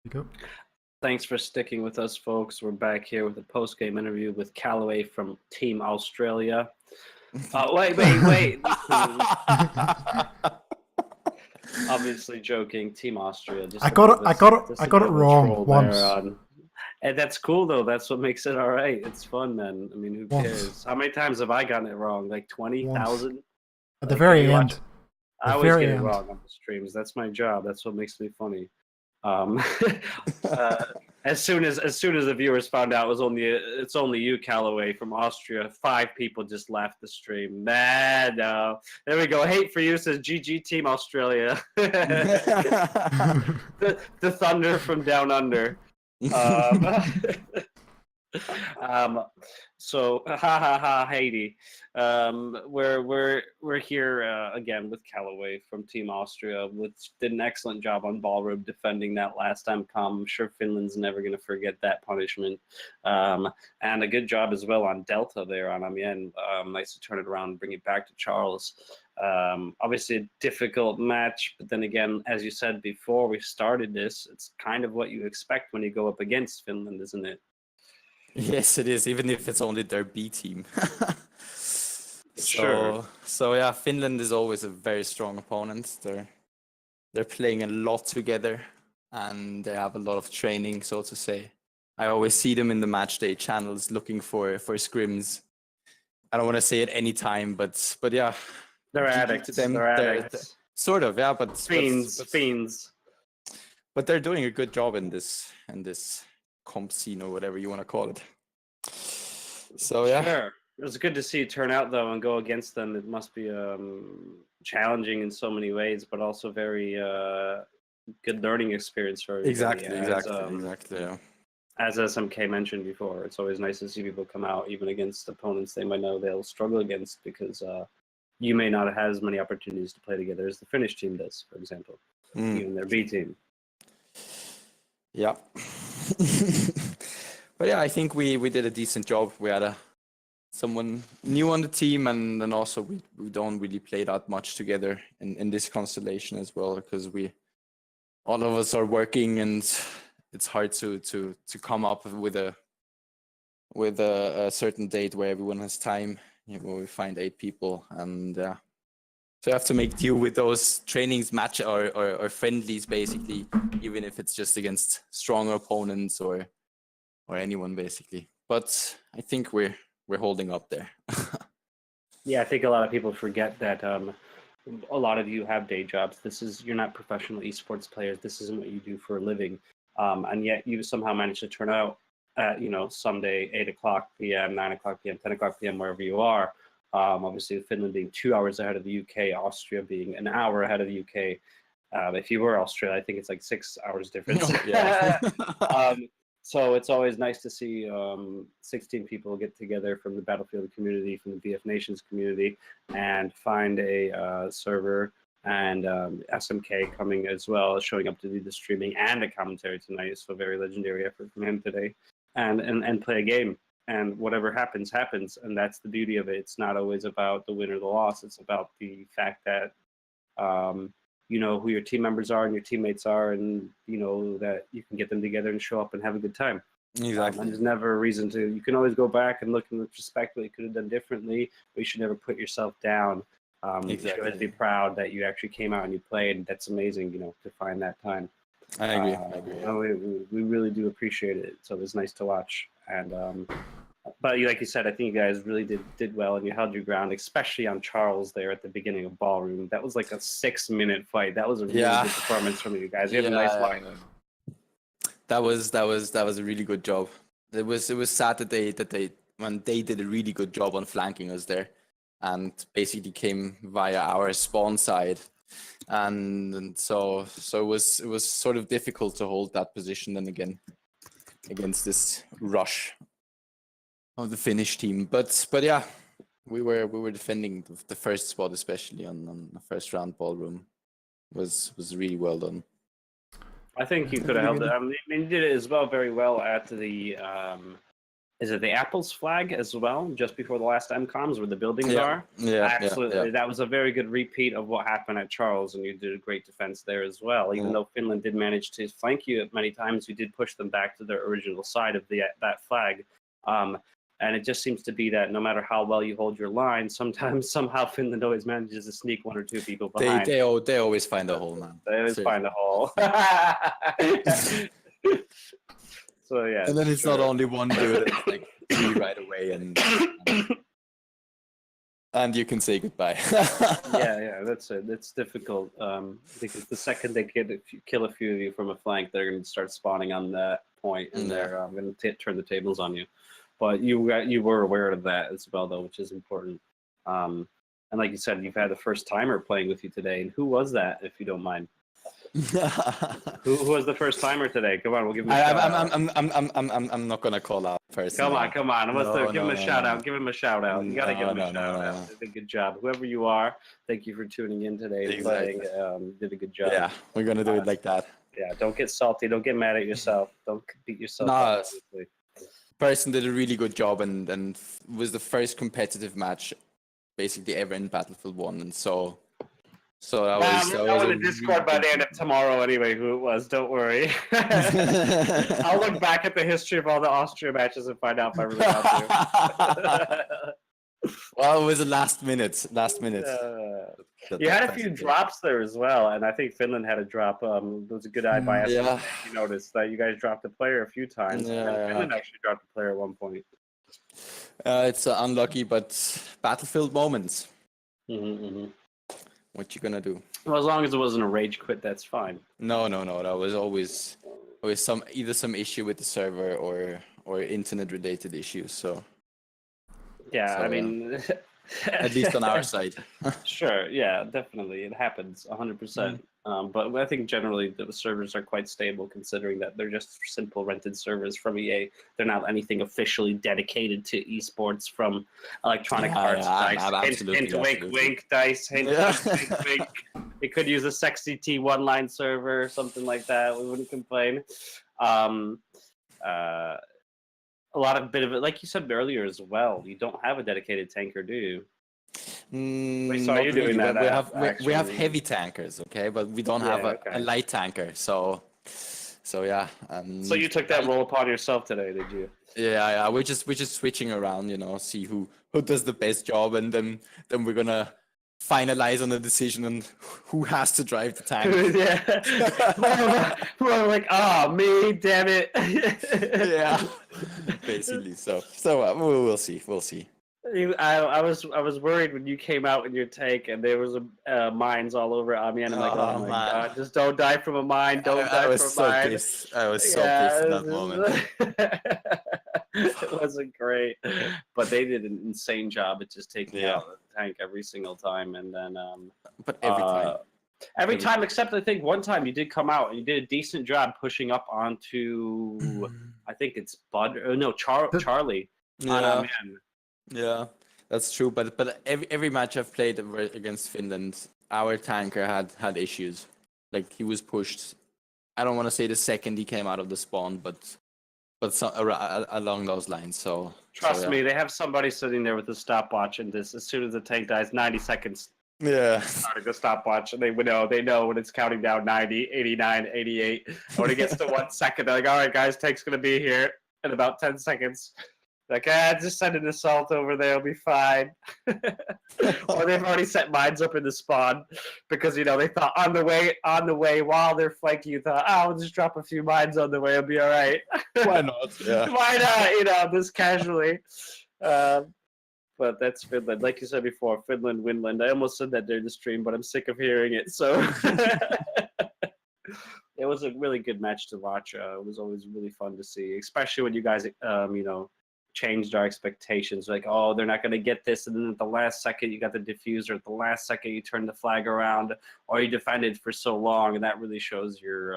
You go. Thanks for sticking with us, folks. We're back here with a post-game interview with xCaLLaWaYx from Team Australia. Wait. Obviously joking. Team Austria. Just I a got bit it. of a- just I a got bit it of a wrong troll once. there. And that's cool though. That's what makes it all right. It's fun, man. I mean, who Once. cares? How many times have I gotten it wrong? Like 20,000? At the Like, very have you end. watched- I The always very get it end. wrong on the streams. That's my job. That's what makes me funny. As soon as the viewers found out it's only you, xCaLLaWaYx from Austria, 5 people just left the stream. No. There we go. Hate for you says GG Team Australia. the Thunder from down under. So Haiti. We're here again with xCaLLaWaYx from Team Austria, which did an excellent job on Ballroom defending that last time. I'm sure Finland's never going to forget that punishment, and a good job as well on Delta there on Amiens. Nice to turn it around and bring it back to Charles. Obviously a difficult match, but then again, as you said before we started this, it's kind of what you expect when you go up against Finland, isn't it? Yes, it is, even if it's only their B team. Sure. So yeah, Finland is always a very strong opponent. They're playing a lot together and they have a lot of training, so to say. I always see them in the match day channels looking for scrims. I don't want to say it any time, but yeah. They're GG to addicts. them. They're addicts. Sort of, yeah, but Fiends. But they're doing a good job in this comp scene or whatever you want to call it. So yeah. Sure. It was good to see you turn out though and go against them. It must be challenging in so many ways, but also very good learning experience for everybody. Exactly. Yeah. As SMK mentioned before, it's always nice to see people come out even against opponents they might know they'll struggle against because you may not have as many opportunities to play together as the Finnish team does, for example, even their B team. Yeah. But yeah, I think we did a decent job. We had someone new on the team, and then also we don't really play that much together in this constellation as well, because all of us are working, and it's hard to come up with a certain date where everyone has time. We find 8 people, and so you have to make deal with those trainings, match or friendlies, basically, even if it's just against stronger opponents or anyone, basically. But I think we're holding up there. Yeah, I think a lot of people forget that a lot of you have day jobs. You're not professional esports players. This isn't what you do for a living, and yet you somehow managed to turn out at Sunday 8:00 p.m., 9:00 p.m., 10:00 p.m. wherever you are. Obviously, Finland being 2 hours ahead of the UK, Austria being an hour ahead of the UK. If you were Australia, I think it's like 6 hours difference. Yeah. So it's always nice to see 16 people get together from the Battlefield community, from the BFNations community, and find a server, and SMK coming as well, showing up to do the streaming and a commentary tonight. So very legendary effort from him today, and play a game. And whatever happens, happens. And that's the beauty of it. It's not always about the win or the loss. It's about the fact that you know who your team members are and your teammates are, and you know that you can get them together and show up and have a good time. Exactly. And there's never a reason to. You can always go back and look in retrospect what you could have done differently, but you should never put yourself down. You should always be proud that you actually came out and you played. That's amazing, you know, to find that time. I agree. We really do appreciate it. So it was nice to watch. And but like you said, I think you guys really did well, and you held your ground, especially on Charles there at the beginning of Ballroom. That was like a 6-minute fight. That was a really good performance from you guys. You had a nice line. That was a really good job. It was sad that they did a really good job on flanking us there, and basically came via our spawn side, and so it was sort of difficult to hold that position then again against this rush of the Finnish team. But yeah, we were defending the first spot, especially on the first round. Ballroom was really well done. I think you could have held it. I mean, you did it as well, very well at the is it the Apples flag as well, just before the last MCOMs where the buildings are? Yeah, absolutely. Yeah. That was a very good repeat of what happened at Charles, and you did a great defense there as well. Even though Finland did manage to flank you many times, you did push them back to their original side of that flag. And it just seems to be that no matter how well you hold your line, somehow Finland always manages to sneak 1 or 2 people behind. They always find a hole, man. They always find a hole. So yeah. And then it's not only one dude, it's like 3 right away, and you can say goodbye. yeah, that's it. It's difficult because the second they kill a few of you from a flank, they're going to start spawning on that point, and they're going to turn the tables on you. But you were aware of that as well, though, which is important. And like you said, you've had the first timer playing with you today. And who was that, if you don't mind? Who was the first timer today? Come on, we'll give him a shout out. I'm not gonna call out first. Come on. Give him a shout out. Give him a shout out. You gotta give him a shout out. Did a good job. Whoever you are, thank you for tuning in today and playing. Did a good job. Yeah, we're gonna do it like that. Yeah, don't get salty. Don't get mad at yourself. Don't beat yourself up. Person did a really good job and was the first competitive match basically ever in Battlefield 1, and so that was on the Discord by the end of tomorrow anyway who it was. Don't worry. I'll look back at the history of all the Austria matches and find out if I really got to. Well, it was the last minute. You had a few drops there as well, and I think Finland had a drop. There was a good eye by us. You noticed that you guys dropped a player a few times. And Finland actually dropped a player at one point. It's unlucky, but Battlefield moments. Mm-hmm. What you gonna do? Well, as long as it wasn't a rage quit, that's fine. No. That was always either some issue with the server or internet related issues. So. Yeah, I mean, at least on our side. Sure, yeah, definitely, it happens 100%. But I think generally the servers are quite stable, considering that they're just simple rented servers from EA. They're not anything officially dedicated to esports from Electronic Arts. Hint, wink, Dice. Hint, wink. They could use a sexy T1 line server or something like that. We wouldn't complain. A lot of bit of it, like you said earlier as well. You don't have a dedicated tanker, do you? We saw you doing that. We have heavy tankers, okay, but we don't have a light tanker. So yeah. So you took that role upon yourself today, did you? Yeah. We're just switching around, see who does the best job, and then we're gonna finalize on the decision on who has to drive the tank. We're like, me, damn it. Yeah, basically. So we'll see. I was worried when you came out in your tank and there was mines all over Amiens. I'm like, oh my god, just don't die from a mine. Don't die from a mine. Pissed. I was so pissed in that moment. It wasn't great, but they did an insane job at just taking out the tank every single time, and then but every time. Every time, except I think one time you did come out and you did a decent job pushing up onto, I think it's Bud, or no, Charlie. Yeah, Man. yeah, that's true. But every match I've played against Finland, our tanker had issues. Like he was pushed. I don't want to say the second he came out of the spawn, but along those lines. So Trust yeah. me, they have somebody sitting there with a stopwatch, and this as soon as the tank dies, 90 seconds. Yeah. Starting a stopwatch, and they know when it's counting down 90, 89, 88. When it gets to 1 second, they're like, all right, guys, tank's going to be here in about 10 seconds. Like, just send an assault over there, it'll be fine. Or they've already set mines up in the spawn because, they thought on the way while they're flanking, you thought, we'll just drop a few mines on the way, it'll be all right. Why not? Yeah. Why not, this casually. But that's Finland. Like you said before, Finland, Winland. I almost said that during the stream, but I'm sick of hearing it. So it was a really good match to watch. It was always really fun to see, especially when you guys, changed our expectations. Like, oh, they're not going to get this, and then at the last second you got the diffuser. At the last second you turn the flag around, or you defended for so long, and that really shows your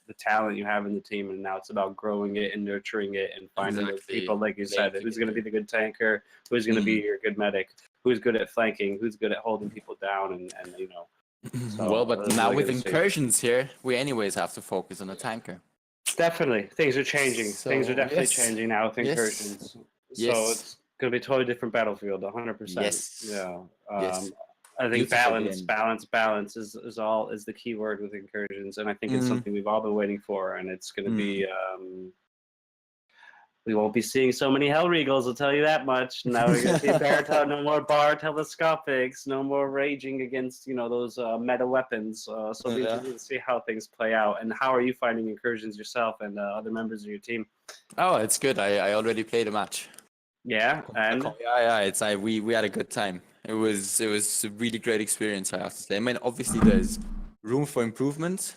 the talent you have in the team. And now it's about growing it and nurturing it and finding those people, like you said, who's going to be the good tanker, who's going to be your good medic, who's good at flanking, who's good at holding people down, and So, well, but now really with incursions here, we anyways have to focus on a tanker. Definitely, things are changing. So, Things are definitely yes. changing now with incursions. So it's going to be a totally different battlefield, 100%. Yes. Yeah. Yes. I think Beautiful balance is the key word with incursions, and I think it's something we've all been waiting for, and it's going to be. We won't be seeing so many Hellregals, I'll tell you that much. Now we're going to see Baritone, no more bar telescopics, no more raging against, those meta weapons. So we'll see how things play out. And how are you finding incursions yourself and other members of your team? Oh, it's good. I already played a match. Yeah, and yeah. We had a good time. It was a really great experience, I have to say. I mean, obviously there's room for improvement.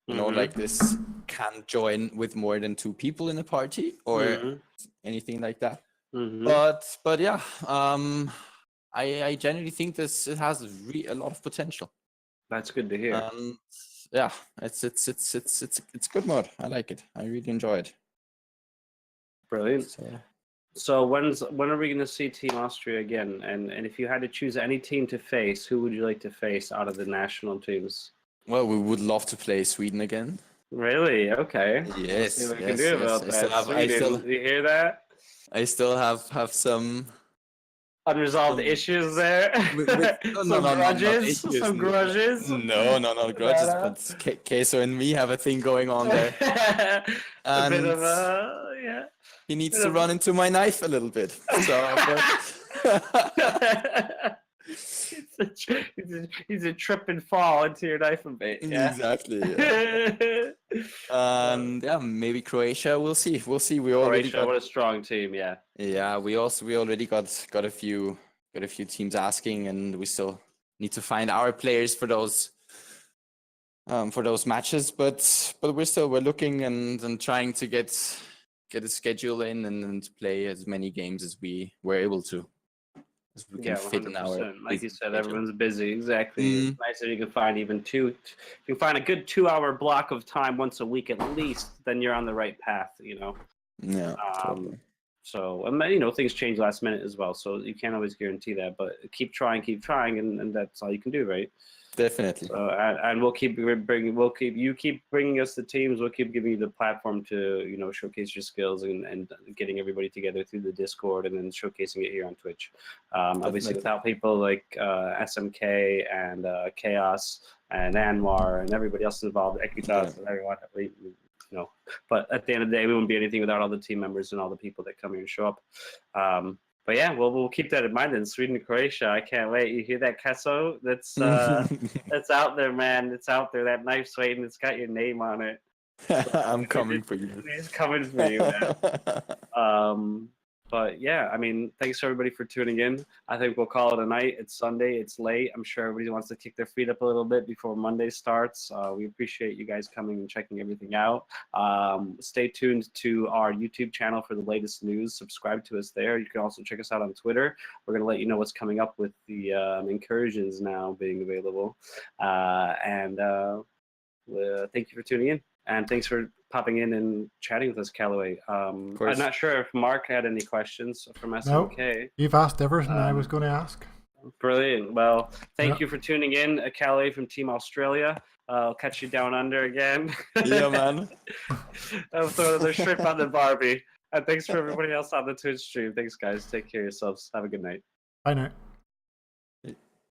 Like this can't join with more than 2 people in a party or anything like that. But yeah, I generally think it has a lot of potential. That's good to hear. Yeah, it's good mod. I like it. I really enjoy it. Brilliant. So when are we going to see Team Austria again? And if you had to choose any team to face, who would you like to face out of the national teams? Well, we would love to play Sweden again. Really? Okay. Yes. Let's see what we can do about that. You hear that? I still have some unresolved issues there. Some grudges. Some grudges. No grudges. But Queso and me have a thing going on there. A bit of yeah. He needs to run into my knife a little bit. So. He's a trip and fall into your knife and bait. Yeah? Exactly. Yeah. And yeah, maybe Croatia. We'll see. We already got what a strong team. Yeah. Yeah. We already got a few teams asking, and we still need to find our players for those matches. But we're looking and trying to get a schedule in and to play as many games as we were able to. We can fit in our, like you said, everyone's busy. Exactly. It's nice that you can find even you can find a good 2-hour block of time once a week at least. Then you're on the right path. Yeah. Totally. So and things change last minute as well. So you can't always guarantee that, but keep trying, and that's all you can do, right? Definitely. And we'll keep bringing us the teams. We'll keep giving you the platform to showcase your skills and getting everybody together through the Discord and then showcasing it here on Twitch. Obviously, without people like SMK and Chaos and Anwar and everybody else involved, Equitas and everyone. But at the end of the day, we wouldn't be anything without all the team members and all the people that come here and show up. But yeah, we'll keep that in mind. In Sweden and Croatia, I can't wait. You hear that, Queso? That's out there, man. It's out there. That knife's waiting. It's got your name on it. I'm coming for you. He's coming for you, man. But yeah, I mean, thanks everybody for tuning in. I think we'll call it a night. It's Sunday. It's late. I'm sure everybody wants to kick their feet up a little bit before Monday starts. We appreciate you guys coming and checking everything out. Stay tuned to our YouTube channel for the latest news. Subscribe to us there. You can also check us out on Twitter. We're going to let you know what's coming up with the incursions now being available. Thank you for tuning in. And thanks for popping in and chatting with us, xCaLLaWaY. I'm not sure if Mark had any questions from SMK. No, you've asked everything I was going to ask. Brilliant. Well, thank you for tuning in, xCaLLaWaY from Team Australia. I'll catch you down under again. Yeah, man. I'll throw the shrimp on the Barbie. And thanks for everybody else on the Twitch stream. Thanks, guys. Take care of yourselves. Have a good night. Bye now.